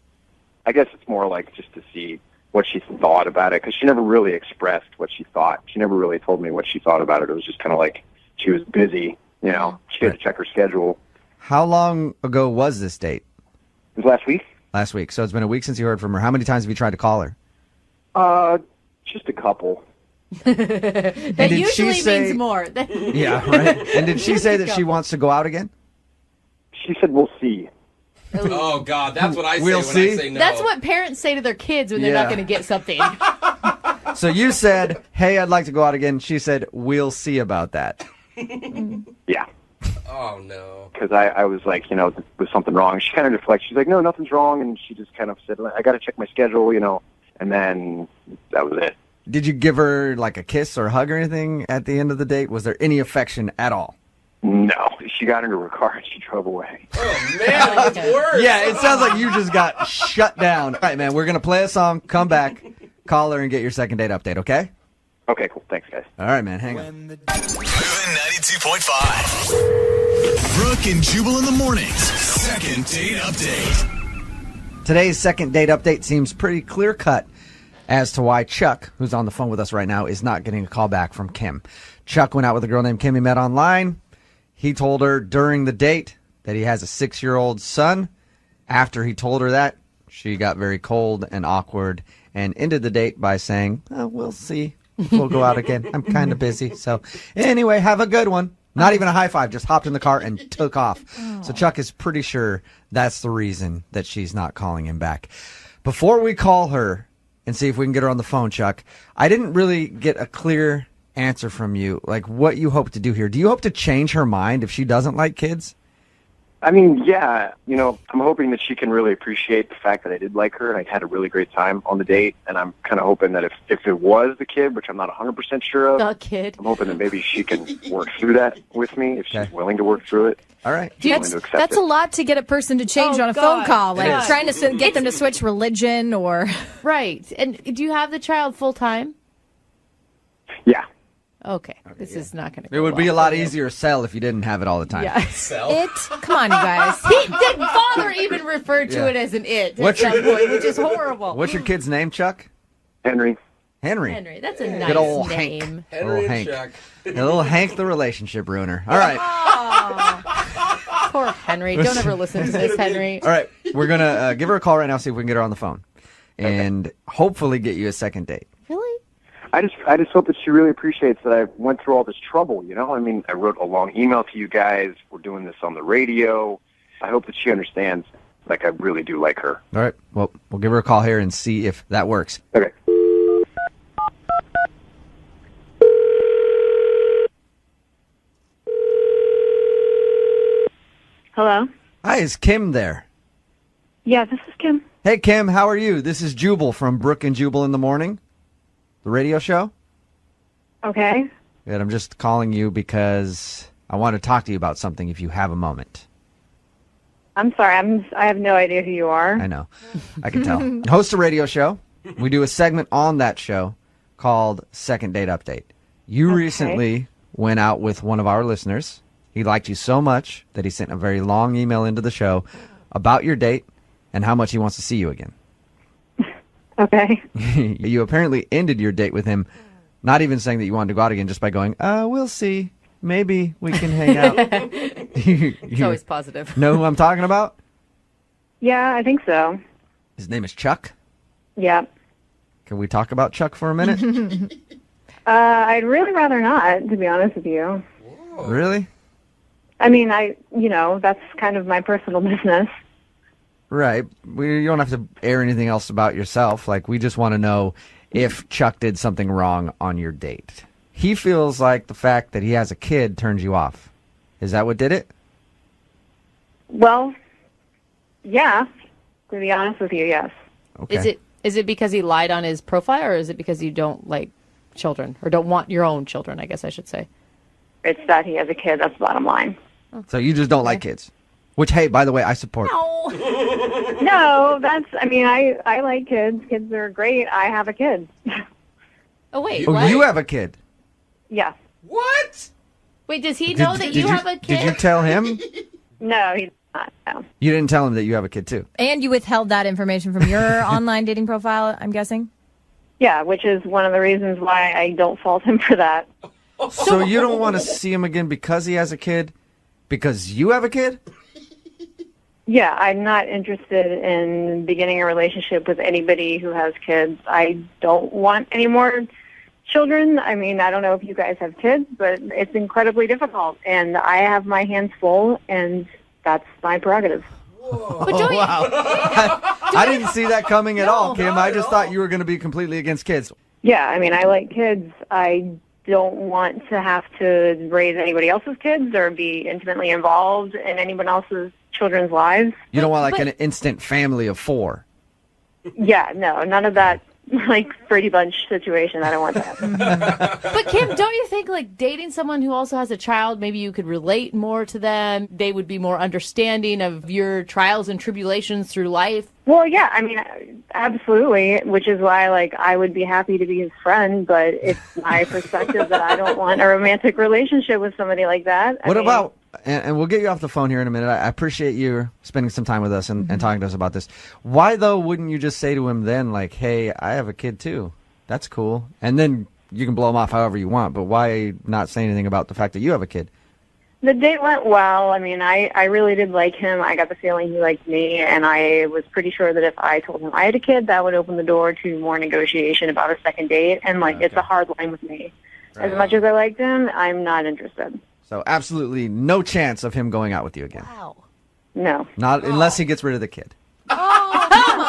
I guess it's more like just to see what she thought about it, because she never really expressed what she thought. She never really told me what she thought about it. It was just kind of like she was busy, She had to check her schedule. How long ago was this date? It was last week. Last week. So it's been a week since you heard from her. How many times have you tried to call her? Just a couple. That usually means more. Yeah, right. And did she say that she wants to go out again? She said, we'll see. Oh, God, that's what I say We'll when see? I say no. That's what parents say to their kids when they're not going to get something. So you said, hey, I'd like to go out again. She said, we'll see about that. Yeah. Oh, no. Because I was like, was something wrong? She kind of deflected. She's like, no, nothing's wrong. And she just kind of said, I got to check my schedule, And then that was it. Did you give her like a kiss or a hug or anything at the end of the date? Was there any affection at all? No. She got into her car and she drove away. Oh, man, it gets worse. Yeah, it sounds like you just got shut down. All right, man, we're going to play a song, come back, call her, and get your second date update, okay? Okay, cool. Thanks, guys. All right, man, hang on. Moving 92.5. Brooke and Jubal in the mornings. Second date update. Today's second date update seems pretty clear-cut as to why Chuck, who's on the phone with us right now, is not getting a call back from Kim. Chuck went out with a girl named Kim he met online. He told her during the date that he has a 6-year-old son. After he told her that, she got very cold and awkward and ended the date by saying, oh, we'll see. We'll go out again. I'm kind of busy. So anyway, have a good one. Not even a high five, just hopped in the car and took off. So Chuck is pretty sure that's the reason that she's not calling him back. Before we call her and see if we can get her on the phone, Chuck, I didn't really get a clear answer from you, like what you hope to do here. Do you hope to change her mind if she doesn't like kids? I mean, yeah, I'm hoping that she can really appreciate the fact that I did like her and I had a really great time on the date. And I'm kind of hoping that if it was the kid, which I'm not 100% sure of, the kid, I'm hoping that maybe she can work through that with me if she's willing to work through it. All right. That's a lot to get a person to change on a phone call, like trying to get them to switch religion or... Right. And do you have the child full time? Yeah. Okay. This is not going to go It would be a well lot for you. easier to sell if you didn't have it all the time. Yeah. Come on, you guys. Father even referred to it as an it at some point, which is horrible. What's your kid's name, Chuck? Henry. Henry. That's a nice Good old name. Hank. Little Hank. A little Hank the relationship ruiner. All right. Poor Henry. Don't ever listen to this, Henry. All right. We're going to give her a call right now, see if we can get her on the phone. And hopefully get you a second date. Really? I just hope that she really appreciates that I went through all this trouble, I mean, I wrote a long email to you guys. We're doing this on the radio. I hope that she understands, like, I really do like her. All right. Well, we'll give her a call here and see if that works. Okay. Hello? Hi, is Kim there? Yeah, this is Kim. Hey, Kim, how are you? This is Jubal from Brooke and Jubal in the Morning, the radio show. Okay. Good. I'm just calling you because I want to talk to you about something if you have a moment. I'm sorry. I have no idea who you are. I know. I can tell. Host a radio show. We do a segment on that show called Second Date Update. You recently went out with one of our listeners. He liked you so much that he sent a very long email into the show about your date and how much he wants to see you again. Okay. You apparently ended your date with him, not even saying that you wanted to go out again, just by going, we'll see. Maybe we can hang out. It's always positive. Know who I'm talking about? Yeah, I think so. His name is Chuck. Yeah. Can we talk about Chuck for a minute? I'd really rather not, to be honest with you. Really? I mean, that's kind of my personal business. Right. You don't have to air anything else about yourself. Like, we just want to know if Chuck did something wrong on your date. He feels like the fact that he has a kid turns you off. Is that what did it? Well, yeah, to be honest with you, yes. Okay. Is it because he lied on his profile, or is it because you don't like children, or don't want your own children, I guess I should say? It's that he has a kid. That's the bottom line. So you just don't like kids? Which, hey, by the way, I support. No, I like kids. Kids are great. I have a kid. Oh, wait, Oh, what? you have a kid? Yeah. What? Wait, does he know that you have a kid? Did you tell him? No, he's not. No. You didn't tell him that you have a kid, too? And you withheld that information from your online dating profile, I'm guessing? Yeah, which is one of the reasons why I don't fault him for that. So you don't want to see him again because he has a kid? Because you have a kid? Yeah, I'm not interested in beginning a relationship with anybody who has kids. I don't want any more children. I mean, I don't know if you guys have kids, but it's incredibly difficult. And I have my hands full, and that's my prerogative. Wow. I didn't see that coming at all, Kim. I just thought you were going to be completely against kids. Yeah, I mean, I like kids. I don't want to have to raise anybody else's kids or be intimately involved in anyone else's children's lives. You don't want like an instant family of 4. Yeah, no, none of that like Brady Bunch situation. I don't want that. But Kim, don't you think like dating someone who also has a child, maybe you could relate more to them? They would be more understanding of your trials and tribulations through life. Well, yeah, I mean, absolutely, which is why, like, I would be happy to be his friend, but it's my perspective that I don't want a romantic relationship with somebody like that. What about, and we'll get you off the phone here in a minute. I appreciate you spending some time with us and talking to us about this. Why, though, wouldn't you just say to him then, like, hey, I have a kid, too. That's cool. And then you can blow him off however you want, but why not say anything about the fact that you have a kid? The date went well. I mean, I really did like him. I got the feeling he liked me, and I was pretty sure that if I told him I had a kid, that would open the door to more negotiation about a second date. And, like, it's a hard line with me. As much as I liked him, I'm not interested. So absolutely no chance of him going out with you again. Wow. No. Not unless he gets rid of the kid. Oh, come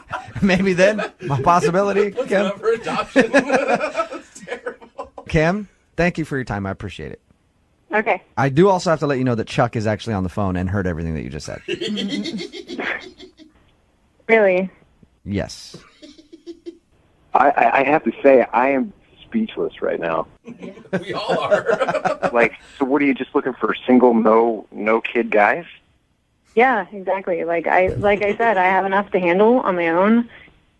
on. Maybe then, a possibility. Kim. For adoption. That's terrible. Kim, thank you for your time. I appreciate it. Okay. I do also have to let you know that Chuck is actually on the phone and heard everything that you just said. Really? Yes. I have to say, I am speechless right now. We all are. Like, so what are you just looking for? Single, no kid guys? Yeah, exactly. Like I said, I have enough to handle on my own,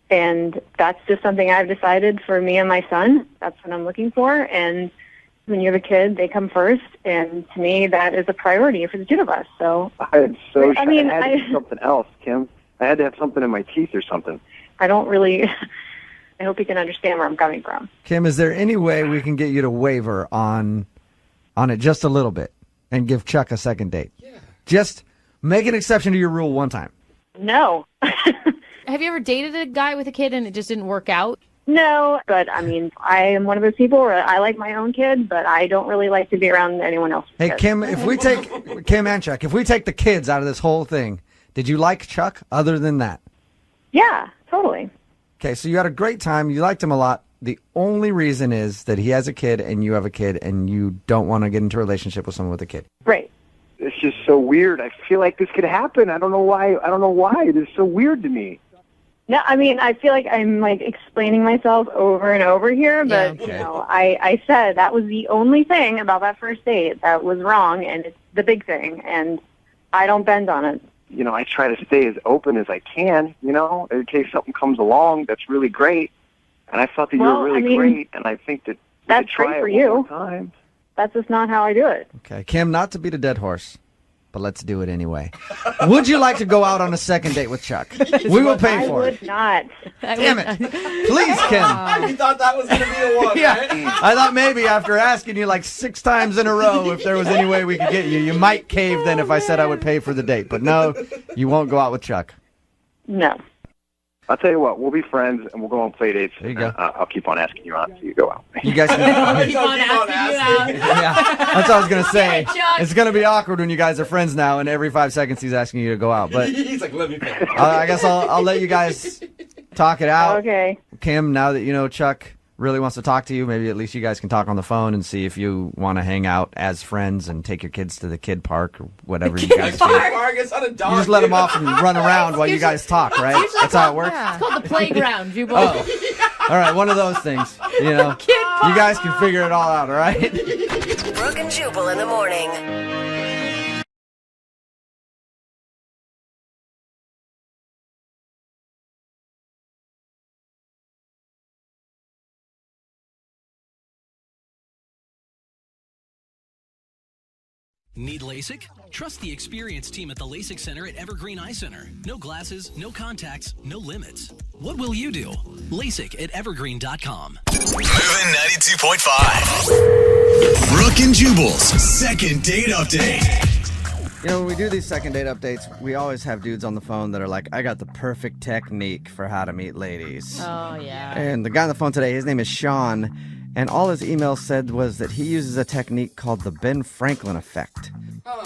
and that's just something I've decided for me and my son. That's what I'm looking for, and when you have a kid, they come first, and to me, that is a priority for the two of us. So I had to I do something else, Kim. I had to have something in my teeth or something. I don't really. I hope you can understand where I'm coming from. Kim, is there any way we can get you to waver on it just a little bit and give Chuck a second date? Yeah. Just make an exception to your rule one time. No. Have you ever dated a guy with a kid and it just didn't work out? No, but I mean, I am one of those people where I like my own kid, but I don't really like to be around anyone else's Hey, kids. Kim, if we take Kim and Chuck, if we take the kids out of this whole thing, did you like Chuck other than that? Yeah, totally. Okay, so you had a great time. You liked him a lot. The only reason is that he has a kid and you have a kid and you don't want to get into a relationship with someone with a kid. Right. It's just so weird. I feel like this could happen. I don't know why. It is so weird to me. No, I mean, I feel like I'm like explaining myself over and over here, but Okay. you know, I said that was the only thing about that first date that was wrong, and it's the big thing, and I don't bend on it. You know, I try to stay as open as I can, you know, in case something comes along that's really great. And I thought that you Well, were really I mean, great, and I think that we that's could try great for it you. one more time. That's just not how I do it. Okay, Kim, not to beat a dead horse, but let's do it anyway. Would you like to go out on a second date with Chuck? We will pay I for would it. not. Damn it. Please, Kim. You thought that was going to be the one, Yeah, right? I thought maybe after asking you like 6 times in a row if there was any way we could get you, you might cave then if I said I would pay for the date. But no, you won't go out with Chuck. No. I'll tell you what, we'll be friends, and we'll go on play dates. There you go. I'll keep on asking you out until you go out. You guys can... Keep on asking you out. Yeah, that's what I was going to say. Chuck. It's going to be awkward when you guys are friends now, and every 5 seconds he's asking you to go out. But He's like, let me pay. I guess I'll let you guys talk it out. Okay. Kim, now that you know Chuck really wants to talk to you, maybe at least you guys can talk on the phone and see if you want to hang out as friends and take your kids to the kid park or whatever you guys do. Park, it's not a dog. You just let them off and run around while you guys talk, right? That's how it works? It's called the playground, Jubal. Oh. All right, one of those things. You know, you guys can figure it all out, all right? Brooke and Jubal in the morning. Need LASIK? Trust the experienced team at the LASIK Center at Evergreen Eye Center. No glasses, no contacts, no limits. What will you do? LASIK at evergreen.com. Moving 92.5. Brooke and Jubal's second date update. You know, when we do these second date updates, we always have dudes on the phone that are like, I got the perfect technique for how to meet ladies. Oh, yeah. And the guy on the phone today, his name is Sean, and all his email said was that he uses a technique called the Ben Franklin effect.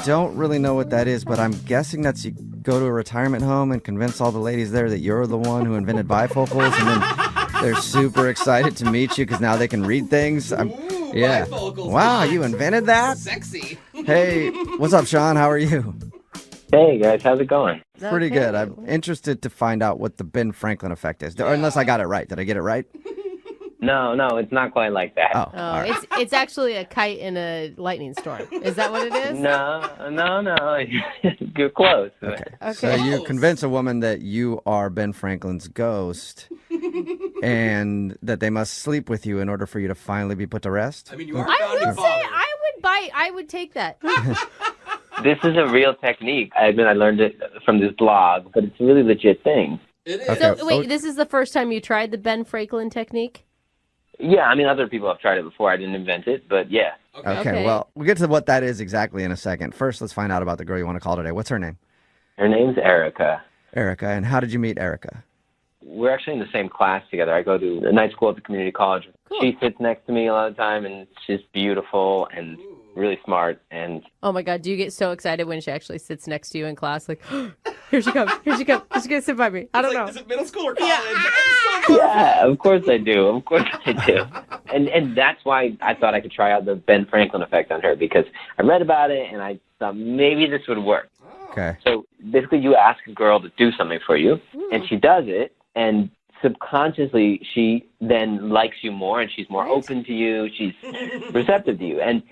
Don't really know what that is, but I'm guessing that's you go to a retirement home and convince all the ladies there that you're the one who invented bifocals, and then they're super excited to meet you because now they can read things. Yeah. Bifocals. Wow, you invented that? Sexy. Hey, what's up, Sean? How are you? Hey, guys. How's it going? Pretty good. I'm interested to find out what the Ben Franklin effect is. Or unless I got it right. Did I get it right? No, it's not quite like that. Oh, It's actually a kite in a lightning storm. Is that what it is? No. You're close. Okay. So you convince a woman that you are Ben Franklin's ghost and that they must sleep with you in order for you to finally be put to rest? I mean, you are I would say I would take that. This is a real technique. I admit I learned it from this blog, but it's a really legit thing. It is. Okay. So wait, this is the first time you tried the Ben Franklin technique? Yeah, I mean, other people have tried it before. I didn't invent it, but yeah. Okay, well, we'll get to what that is exactly in a second. First, let's find out about the girl you want to call today. What's her name? Her name's Erica. Erica. And how did you meet Erica? We're actually in the same class together. I go to a night school at the community college. Cool. She sits next to me a lot of the time, and she's beautiful and really smart. And Oh my God, do you get so excited when she actually sits next to you in class? Like, here she comes, she's going to sit by me. I don't know. Is it middle school or college? yeah, of course I do. And that's why I thought I could try out the Ben Franklin effect on her, because I read about it and I thought maybe this would work. Okay. So basically you ask a girl to do something for you, and she does it, and subconsciously she then likes you more, and she's more open to you, she's receptive to you. And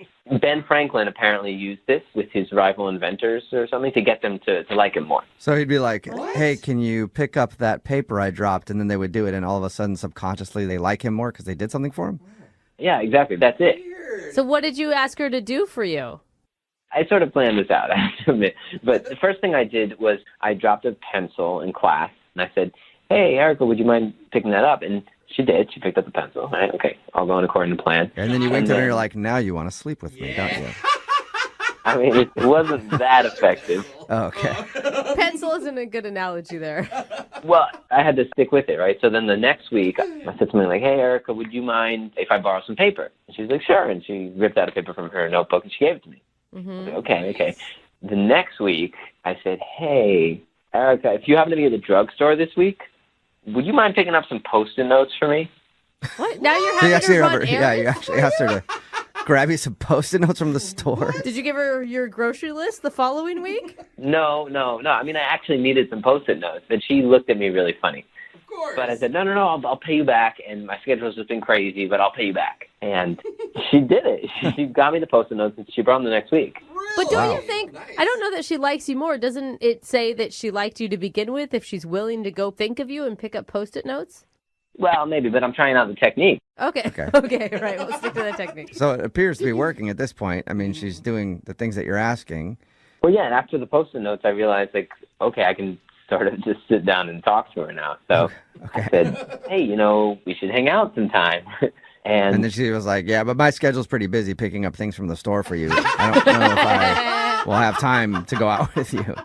Ben Franklin apparently used this with his rival inventors or something to get them to like him more. So he'd be like, hey, can you pick up that paper I dropped? And then they would do it, and all of a sudden, subconsciously, they like him more because they did something for him? Yeah, exactly. That's it. So what did you ask her to do for you? I sort of planned this out, I have to admit. But the first thing I did was I dropped a pencil in class, and I said, hey, Erica, would you mind picking that up? And she did. She picked up the pencil. All right, okay, all going according to plan. And then you winked at her and you're like, now you want to sleep with me, don't you? I mean, it wasn't that effective. Oh, okay. Pencil isn't a good analogy there. Well, I had to stick with it, right? So then the next week, I said something like, hey, Erica, would you mind if I borrow some paper? And she was like, sure. And she ripped out a paper from her notebook and she gave it to me. Mm-hmm. Okay. The next week, I said, hey, Erica, if you happen to be at the drugstore this week, would you mind picking up some Post-it notes for me? What? Now you're So you having actually her run remember, errands? you actually asked her to grab you some Post-it notes from the store. Did you give her your grocery list the following week? No. I mean, I actually needed some Post-it notes, but she looked at me really funny. course. But I said, no, I'll pay you back. And my schedule's just been crazy, but I'll pay you back. And she did it. She got me the Post-it notes, and she brought them the next week. But don't you think, I don't know that she likes you more. Doesn't it say that she liked you to begin with if she's willing to go think of you and pick up Post-it notes? Well, maybe, but I'm trying out the technique. Okay, right. We'll stick to that technique. So it appears to be working at this point. I mean, she's doing the things that you're asking. Well, yeah, and after the Post-it notes, I realized, like, okay, I can sort of just sit down and talk to her now. So I said, hey, we should hang out sometime. And then she was like, yeah, but my schedule's pretty busy picking up things from the store for you. I don't know if I will have time to go out with you.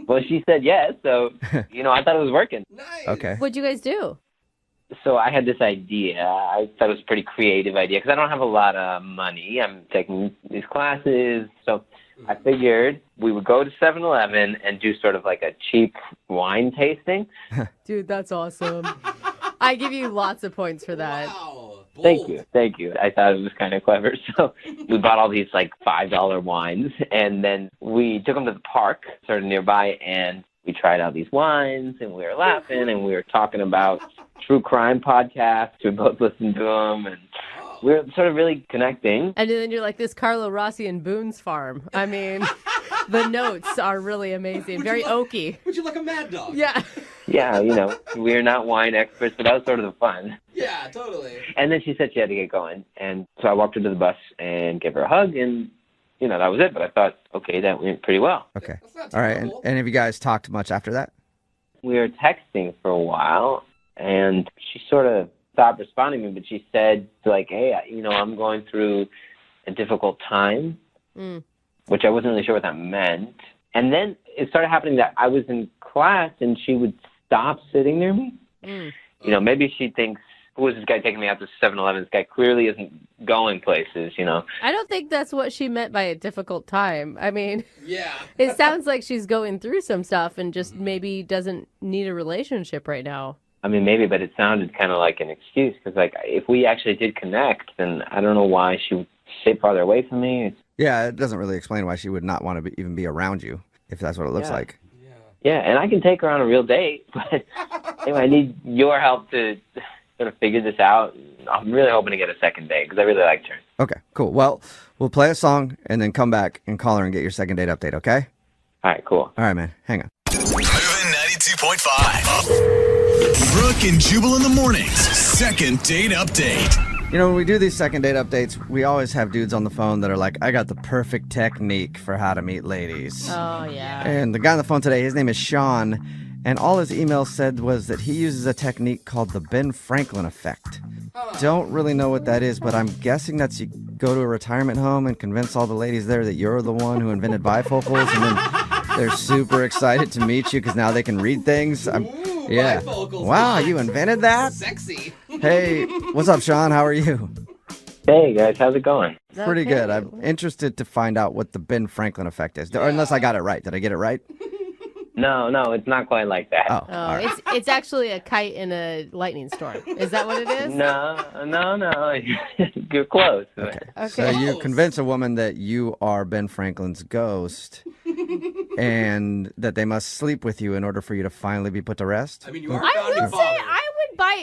Well, she said yes, so, I thought it was working. Nice. Okay. What'd you guys do? So I had this idea. I thought it was a pretty creative idea because I don't have a lot of money. I'm taking these classes. So I figured we would go to 7-Eleven and do sort of like a cheap wine tasting. Dude, that's awesome. I give you lots of points for that. Wow. Thank you. I thought it was kind of clever. So we bought all these like $5 wines, and then we took them to the park, sort of nearby, and we tried out these wines, and we were laughing, and we were talking about true crime podcasts. We both listened to them, and we were sort of really connecting. And then you're like this Carlo Rossi and Boone's Farm. I mean, the notes are really amazing. Very oaky. Would you like a mad dog? Yeah. Yeah, we're not wine experts, but that was sort of the fun. Yeah, totally. And then she said she had to get going. And so I walked her to the bus and gave her a hug, and, that was it. But I thought, okay, that went pretty well. Okay. All right. And have you guys talked much after that? We were texting for a while, and she sort of stopped responding to me, but she said, like, hey, I'm going through a difficult time, which I wasn't really sure what that meant. And then it started happening that I was in class, and she would stop sitting near me. Maybe she thinks, who is this guy taking me out to 7-Eleven? This guy clearly isn't going places, I don't think that's what she meant by a difficult time. I mean, yeah, it sounds like she's going through some stuff and just maybe doesn't need a relationship right now. I mean, maybe, but it sounded kind of like an excuse because, like, if we actually did connect, then I don't know why she would sit farther away from me. Yeah, it doesn't really explain why she would not want to even be around you, if that's what it looks like. Yeah, and I can take her on a real date, but anyway, I need your help to sort of figure this out. I'm really hoping to get a second date because I really liked her. Okay, cool. Well, we'll play a song and then come back and call her and get your second date update, okay? All right, cool. All right, man. Hang on. Moving 92.5. Brooke and Jubal in the mornings. Second date update. When we do these second date updates, we always have dudes on the phone that are like, I got the perfect technique for how to meet ladies. Oh, yeah. And the guy on the phone today, his name is Sean, and all his email said was that he uses a technique called the Ben Franklin effect. Don't really know what that is, but I'm guessing that's you go to a retirement home and convince all the ladies there that you're the one who invented bifocals, and then they're super excited to meet you because now they can read things. Yeah. Wow, you invented that? Sexy. Hey, what's up, Sean? How are you? Hey, guys. How's it going? Pretty good. I'm interested to find out what the Ben Franklin effect is. Or unless I got it right. Did I get it right? No, it's not quite like that. Oh, right. It's actually a kite in a lightning storm. Is that what it is? No. You're close. Okay. So you convince a woman that you are Ben Franklin's ghost and that they must sleep with you in order for you to finally be put to rest? I mean, you are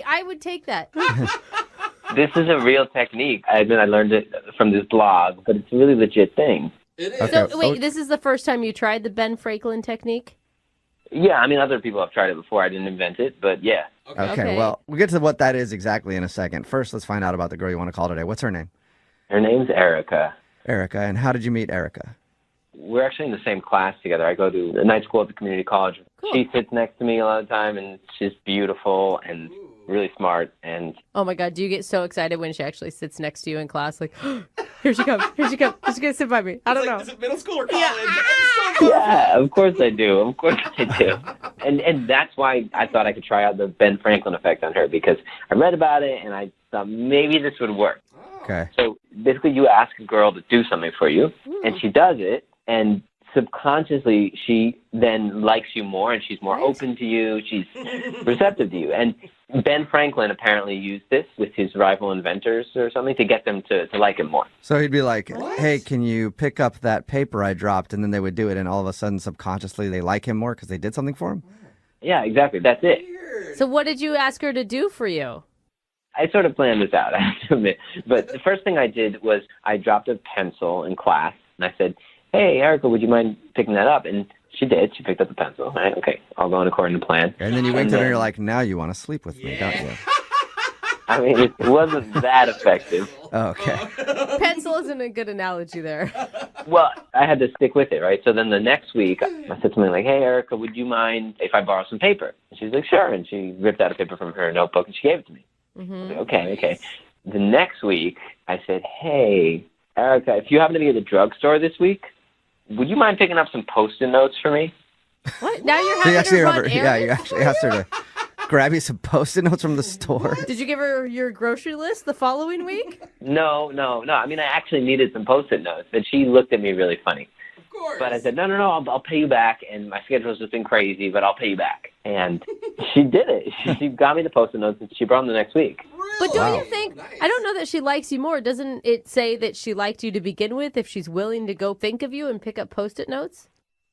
I would take that. This is a real technique. I learned it from this blog, but it's a really legit thing. It is. Okay. So, wait, this is the first time you tried the Ben Franklin technique? Yeah, I mean, other people have tried it before. I didn't invent it, but yeah. Okay, well, we'll get to what that is exactly in a second. First, let's find out about the girl you want to call today. What's her name? Her name's Erica. Erica, and how did you meet Erica? We're actually in the same class together. I go to a night school at the community college. Cool. She sits next to me a lot of the time, and she's beautiful and really smart. And oh my God, do you get so excited when she actually sits next to you in class? Like, here she comes. She's going to sit by me. I don't know. Is it middle school or college? yeah, of course I do. And that's why I thought I could try out the Ben Franklin effect on her, because I read about it and I thought maybe this would work. Okay. So basically you ask a girl to do something for you, and she does it, and subconsciously she then likes you more, and she's more open to you. She's receptive to you. And Ben Franklin apparently used this with his rival inventors or something to get them to like him more. So he'd be like, hey, can you pick up that paper I dropped? And then they would do it, and all of a sudden, subconsciously, they like him more because they did something for him? Yeah, exactly. That's it. So what did you ask her to do for you? I sort of planned this out, I have to admit. But the first thing I did was I dropped a pencil in class, and I said, hey, Erica, would you mind picking that up? And she did. She picked up the pencil. Right, okay, all going according to plan. And then you winked at her and you're like, now you want to sleep with me, don't you? I mean, it wasn't that effective. Oh, okay. Pencil isn't a good analogy there. Well, I had to stick with it, right? So then the next week, I said something like, hey, Erica, would you mind if I borrow some paper? And she's like, sure. And she ripped out a paper from her notebook and she gave it to me. Mm-hmm. I was like, okay. The next week, I said, hey, Erica, if you happen to be at the drugstore this week, would you mind picking up some Post-it notes for me? What? Now you're So you having actually her run remember, errands? you actually asked her to grab you some Post-it notes from the store. Did you give her your grocery list the following week? No. I mean, I actually needed some Post-it notes, but she looked at me really funny. Of course. But I said, no, I'll pay you back, and my schedule's just been crazy, but I'll pay you back. And she did it. She got me the Post-it notes, and she brought them the next week. But don't you think, I don't know that she likes you more. Doesn't it say that she liked you to begin with if she's willing to go think of you and pick up Post-it notes?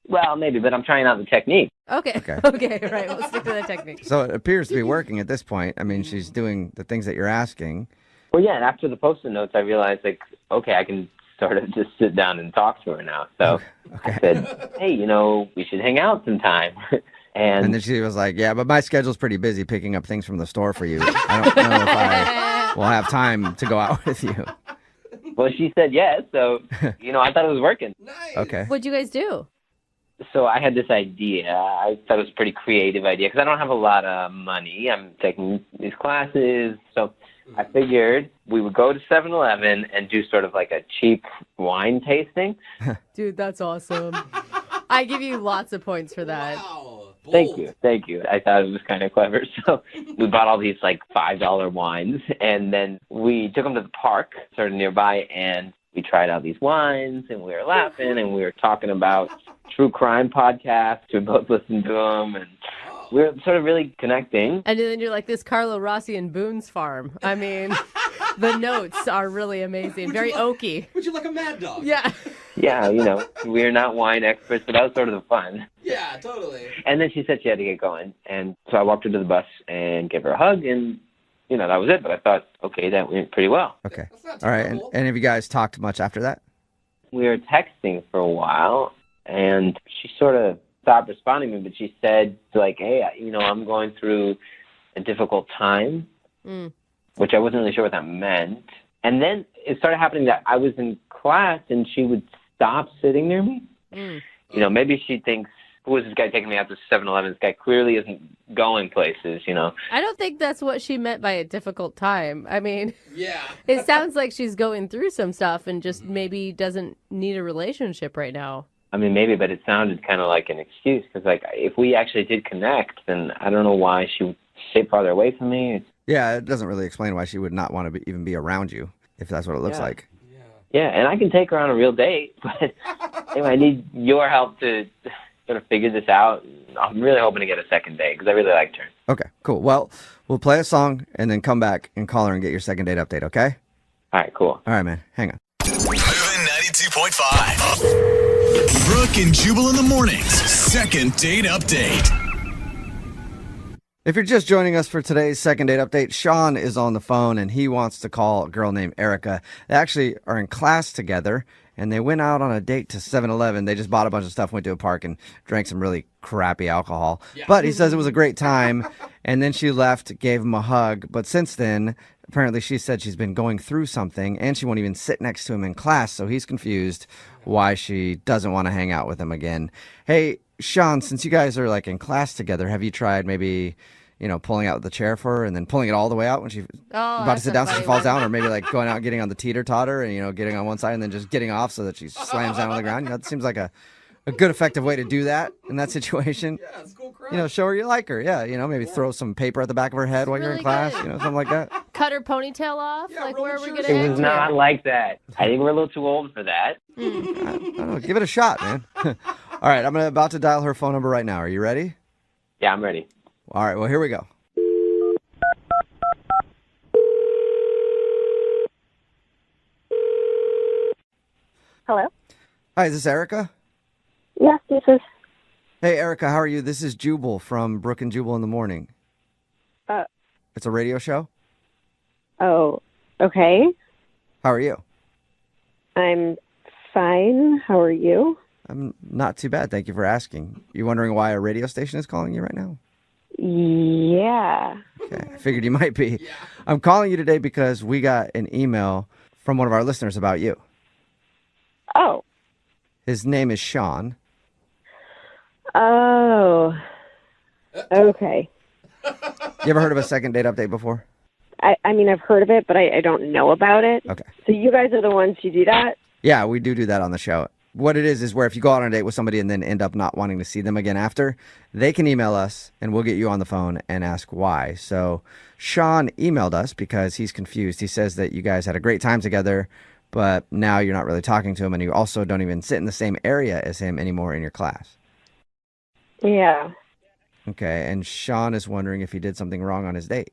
Well, maybe, but I'm trying out the technique. Okay, right. We'll stick to the technique. So it appears to be working at this point. I mean, she's doing the things that you're asking. Well, yeah, and after the Post-it notes, I realized, like, okay, I can sort of just sit down and talk to her now. So I said, hey, we should hang out sometime. And then she was like, yeah, but my schedule's pretty busy picking up things from the store for you. I don't know if I will have time to go out with you. Well, she said yes, so, I thought it was working. Nice. Okay. What'd you guys do? So I had this idea. I thought it was a pretty creative idea because I don't have a lot of money. I'm taking these classes. So I figured we would go to 7-Eleven and do sort of like a cheap wine tasting. Dude, that's awesome. I give you lots of points for that. Wow. Thank you. I thought it was kind of clever. So we bought all these like $5 wines, and then we took them to the park sort of nearby, and we tried out these wines, and we were laughing, and we were talking about true crime podcasts. We both listened to them, and we were sort of really connecting. And then you're like this Carlo Rossi and Boone's Farm. I mean, the notes are really amazing. Very oaky. Would you like a mad dog? Yeah. Yeah, we're not wine experts, but that was sort of the fun. Yeah, totally. And then she said she had to get going. And so I walked her to the bus and gave her a hug, and, that was it. But I thought, okay, that went pretty well. Okay. All right. And have you guys talked much after that? We were texting for a while, and she sort of stopped responding to me, but she said, like, hey, I'm going through a difficult time, which I wasn't really sure what that meant. And then it started happening that I was in class, and she would stop sitting near me. Maybe she thinks, who is this guy taking me out to 7-Eleven? This guy clearly isn't going places, I don't think that's what she meant by a difficult time. I mean, yeah. It sounds like she's going through some stuff and just maybe doesn't need a relationship right now. I mean, maybe, but it sounded kind of like an excuse because, like, if we actually did connect, then I don't know why she would sit farther away from me. Yeah, it doesn't really explain why she would not want to even be around you, if that's what it looks like. Yeah, and I can take her on a real date, but anyway, I need your help to sort of figure this out. I'm really hoping to get a second date because I really liked her. Okay, cool. Well, we'll play a song and then come back and call her and get your second date update, okay? All right, cool. All right, man. Hang on. Moving 92.5. Brooke and Jubal in the mornings. Second date update. If you're just joining us for today's second date update, Sean is on the phone and he wants to call a girl named Erica. They actually are in class together and they went out on a date to 7-Eleven. They just bought a bunch of stuff, went to a park and drank some really crappy alcohol. Yeah. But he says it was a great time. And then she left, gave him a hug. But since then, apparently she said she's been going through something and she won't even sit next to him in class. So he's confused why she doesn't want to hang out with him again. Hey, Sean, since you guys are like in class together, have you tried maybe, pulling out the chair for her and then pulling it all the way out when she's about to sit down so she falls down, or maybe like going out and getting on the teeter-totter and, getting on one side and then just getting off so that she slams down on the ground? That seems like a good effective way to do that in that situation. Yeah, it's cool crap. Show her you like her. Yeah, maybe throw some paper at the back of her head while you're in class, something like that. Cut her ponytail off? Yeah, like, where are we going to It was not like that. I think we're a little too old for that. I don't know. Give it a shot, man. All right, I'm about to dial her phone number right now. Are you ready? Yeah, I'm ready. All right, well, here we go. Hello? Hi, is this Erica? Yes, this is. Hey, Erica, how are you? This is Jubal from Brooke and Jubal in the Morning. It's a radio show. Oh, okay. How are you? I'm fine. How are you? I'm not too bad. Thank you for asking. You wondering why a radio station is calling you right now? Yeah. Okay, I figured you might be. I'm calling you today because we got an email from one of our listeners about you. Oh. His name is Sean. Oh. Okay. You ever heard of a second date update before? I mean, I've heard of it, but I don't know about it. Okay. So you guys are the ones who do that? Yeah, we do that on the show. What it is where if you go out on a date with somebody and then end up not wanting to see them again after, they can email us and we'll get you on the phone and ask why. So Sean emailed us because he's confused. He says that you guys had a great time together, but now you're not really talking to him and you also don't even sit in the same area as him anymore in your class. Yeah. Okay, and Sean is wondering if he did something wrong on his date.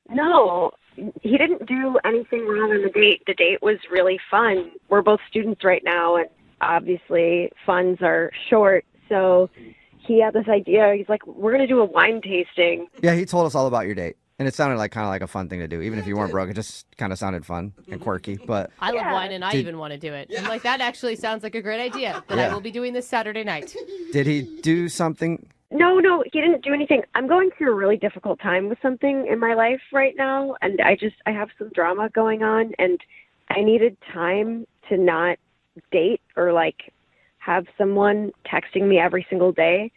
No, he didn't do anything wrong on the date. The date was really fun. We're both students right now, and obviously funds are short. So he had this idea. He's like, we're going to do a wine tasting. Yeah, he told us all about your date. And it sounded like kind of like a fun thing to do. Even if you weren't broke, it just kind of sounded fun and quirky. But I love wine, and I even want to do it. I'm like, that actually sounds like a great idea that I will be doing this Saturday night. Did he do something? No, he didn't do anything. I'm going through a really difficult time with something in my life right now, and I have some drama going on, and I needed time to not date or like have someone texting me every single day.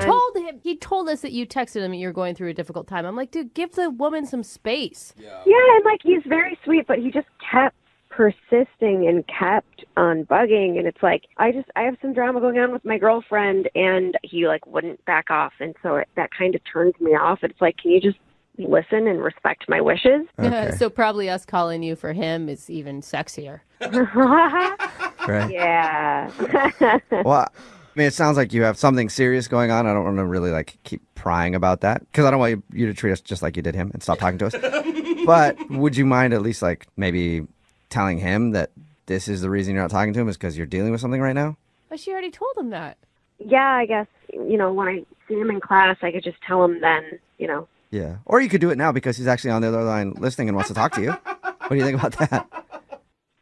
Told him, he told us that you texted him and you're going through a difficult time. I'm like, dude, give the woman some space. Yeah, and like he's very sweet, but he just kept persisting and kept on bugging, and it's like I have some drama going on with my girlfriend, and he like wouldn't back off, and so that kind of turns me off. It's like, can you just listen and respect my wishes? Okay. So probably us calling you for him is even sexier. Right. Yeah. Well, I mean, it sounds like you have something serious going on. I don't want to really like keep prying about that because I don't want you to treat us just like you did him and stop talking to us. But would you mind at least like maybe telling him that this is the reason you're not talking to him is because you're dealing with something right now? But she already told him that. Yeah, I guess, when I see him in class, I could just tell him then, Yeah. Or you could do it now because he's actually on the other line listening and wants to talk to you. What do you think about that?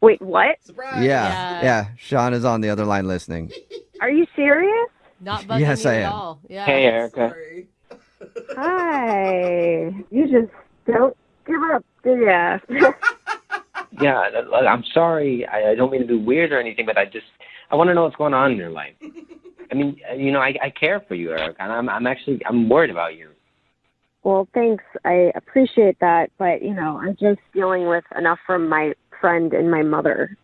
Wait, what? Surprise. Yeah. Sean is on the other line listening. Are you serious? Not bugging Yes, you I at am. all. Yeah. Hey, Erica. Sorry. Hi. You just don't give up, do ya? Yeah, I'm sorry. I don't mean to be weird or anything, but I want to know what's going on in your life. I mean, I care for you, Erica, and I'm worried about you. Well, thanks. I appreciate that, but, I'm just dealing with enough from my friend and my mother.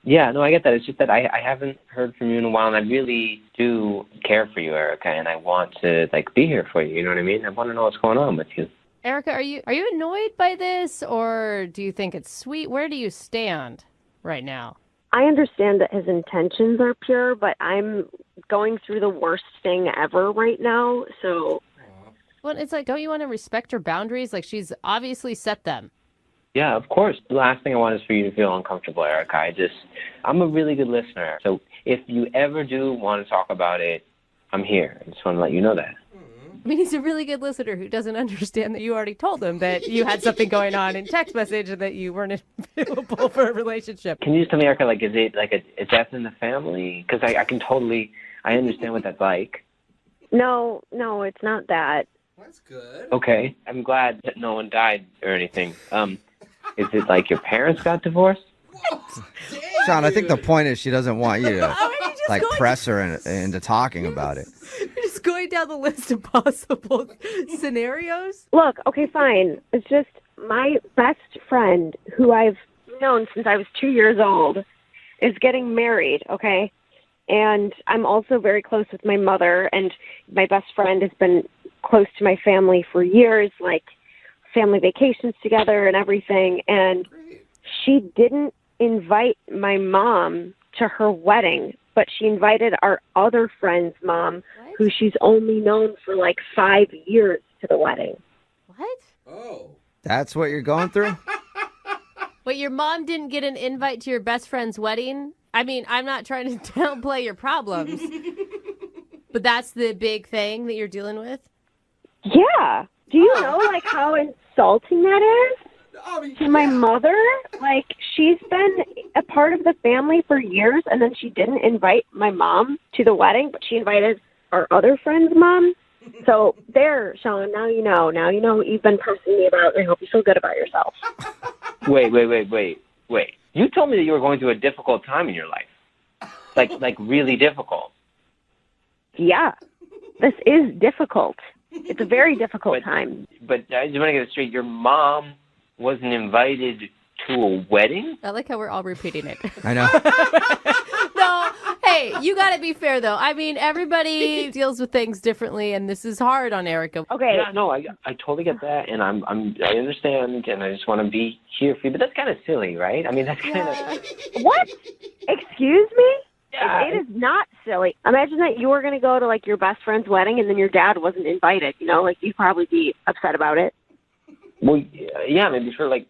Yeah, no, I get that. It's just that I haven't heard from you in a while, and I really do care for you, Erica, and I want to be here for you. You know what I mean? I want to know what's going on with you. Erica, are you annoyed by this, or do you think it's sweet? Where do you stand right now? I understand that his intentions are pure, but I'm going through the worst thing ever right now, so... Well, it's like, don't you want to respect her boundaries? Like, she's obviously set them. Yeah, of course. The last thing I want is for you to feel uncomfortable, Erica. I'm a really good listener. So if you ever do want to talk about it, I'm here. I just want to let you know that. I mean, he's a really good listener who doesn't understand that you already told him that you had something going on in text message and that you weren't available for a relationship. Can you just tell me, Erica, is it like a death in the family? Because I understand what that's like. No, it's not that. That's good. Okay. I'm glad that no one died or anything. Is it like your parents got divorced? Sean, I think the point is she doesn't want you to press her into talking about it. You're just going down the list of possible scenarios. Look, okay, fine. It's just my best friend, who I've known since I was 2 years old, is getting married, okay? And I'm also very close with my mother, and my best friend has been close to my family for years, like family vacations together and everything. And she didn't invite my mom to her wedding, but she invited our other friend's mom, who she's only known for 5 years, to the wedding. What? Oh. That's what you're going through? Wait, your mom didn't get an invite to your best friend's wedding? I mean, I'm not trying to downplay your problems. But that's the big thing that you're dealing with? Yeah. Do you know, like, how insulting that is to my mother? Like, she's been a part of the family for years, and then she didn't invite my mom to the wedding, but she invited our other friend's mom. So there, Sean, now you know. Now you know what you've been pressing me about, and I hope you feel good about yourself. Wait. You told me that you were going through a difficult time in your life. Like really difficult. Yeah. This is difficult. It's a very difficult time. But I just want to get it straight. Your mom wasn't invited to a wedding? I like how we're all repeating it. I know. No, hey, you got to be fair, though. I mean, everybody deals with things differently, and this is hard on Erica. Okay. Yeah, no, I totally get that, and I understand, and I just want to be here for you. But that's kind of silly, right? I mean, that's kind of... What? Excuse me? Yeah. It is not silly. Imagine that you were going to go to, like, your best friend's wedding, and then your dad wasn't invited. You know, like, you'd probably be upset about it. Well, yeah, maybe for like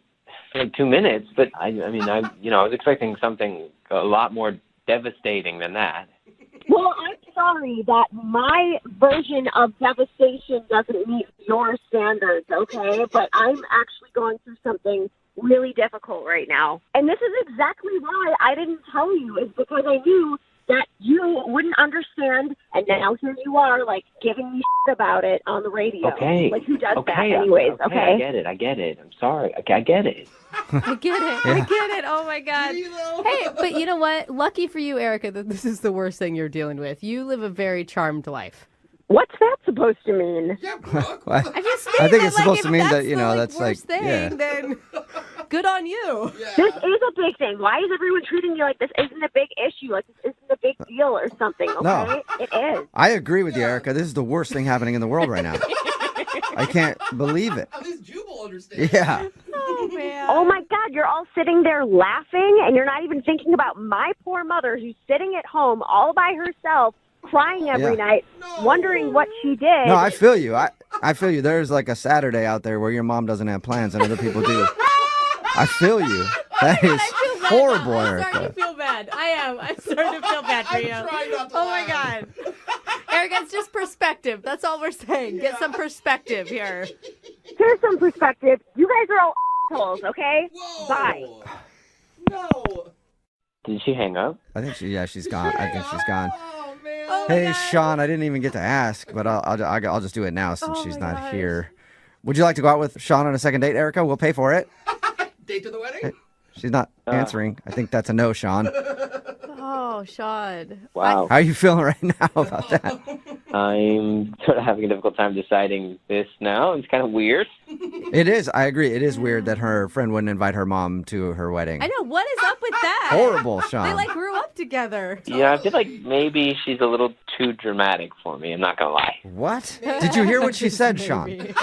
2 minutes, but I was expecting something a lot more devastating than that. Well, I'm sorry that my version of devastation doesn't meet your standards, okay? But I'm actually going through something really difficult right now. And this is exactly why I didn't tell you, is because I knew that you wouldn't understand, and now here you are, like, giving me shit about it on the radio. Okay. Like, who does that anyways, okay? I get it. I'm sorry. Okay, I get it. I get it. I get it. Oh, my God. Hey, but you know what? Lucky for you, Erica, that this is the worst thing you're dealing with. You live a very charmed life. What's that supposed to mean? I'm just I think saying it's that, supposed if to mean that's that, you the, know, that's worst like, thing, yeah. then good on you. This is a big thing. Why is everyone treating you like this isn't a big issue, like this isn't a big deal or something, okay? No. It is. I agree with you, Erica. This is the worst thing happening in the world right now. I can't believe it. At least Jubal understands. Yeah. Oh, man. Oh, my God, you're all sitting there laughing, and you're not even thinking about my poor mother who's sitting at home all by herself, crying every night, wondering what she did. No, I feel you. I feel you. There's like a Saturday out there where your mom doesn't have plans and other people do. I feel you. That is horrible, I'm Erica. starting to feel bad. I am. I'm starting to feel bad for you. Oh, my God. Erica, it's just perspective. That's all we're saying. Get some perspective here. Here's some perspective. You guys are all assholes, okay? Whoa. Bye. No. Did she hang up? I think she's gone. I think she's gone. Oh, man. Oh, my Hey, God. Sean, I didn't even get to ask, but I'll just do it now since Oh, she's my not gosh. here. Would you like to go out with Sean on a second date, Erica? We'll pay for it. Date to the wedding? She's not answering. I think that's a no, Sean. Oh, Sean. Wow. How are you feeling right now about that? I'm sort of having a difficult time deciding this now. It's kind of weird. It is. I agree. It is weird that her friend wouldn't invite her mom to her wedding. I know. What is up with that? Horrible, Sean. They, like, grew up together. Yeah, I feel like maybe she's a little too dramatic for me. I'm not going to lie. What? Did you hear what she said, Sean? Maybe.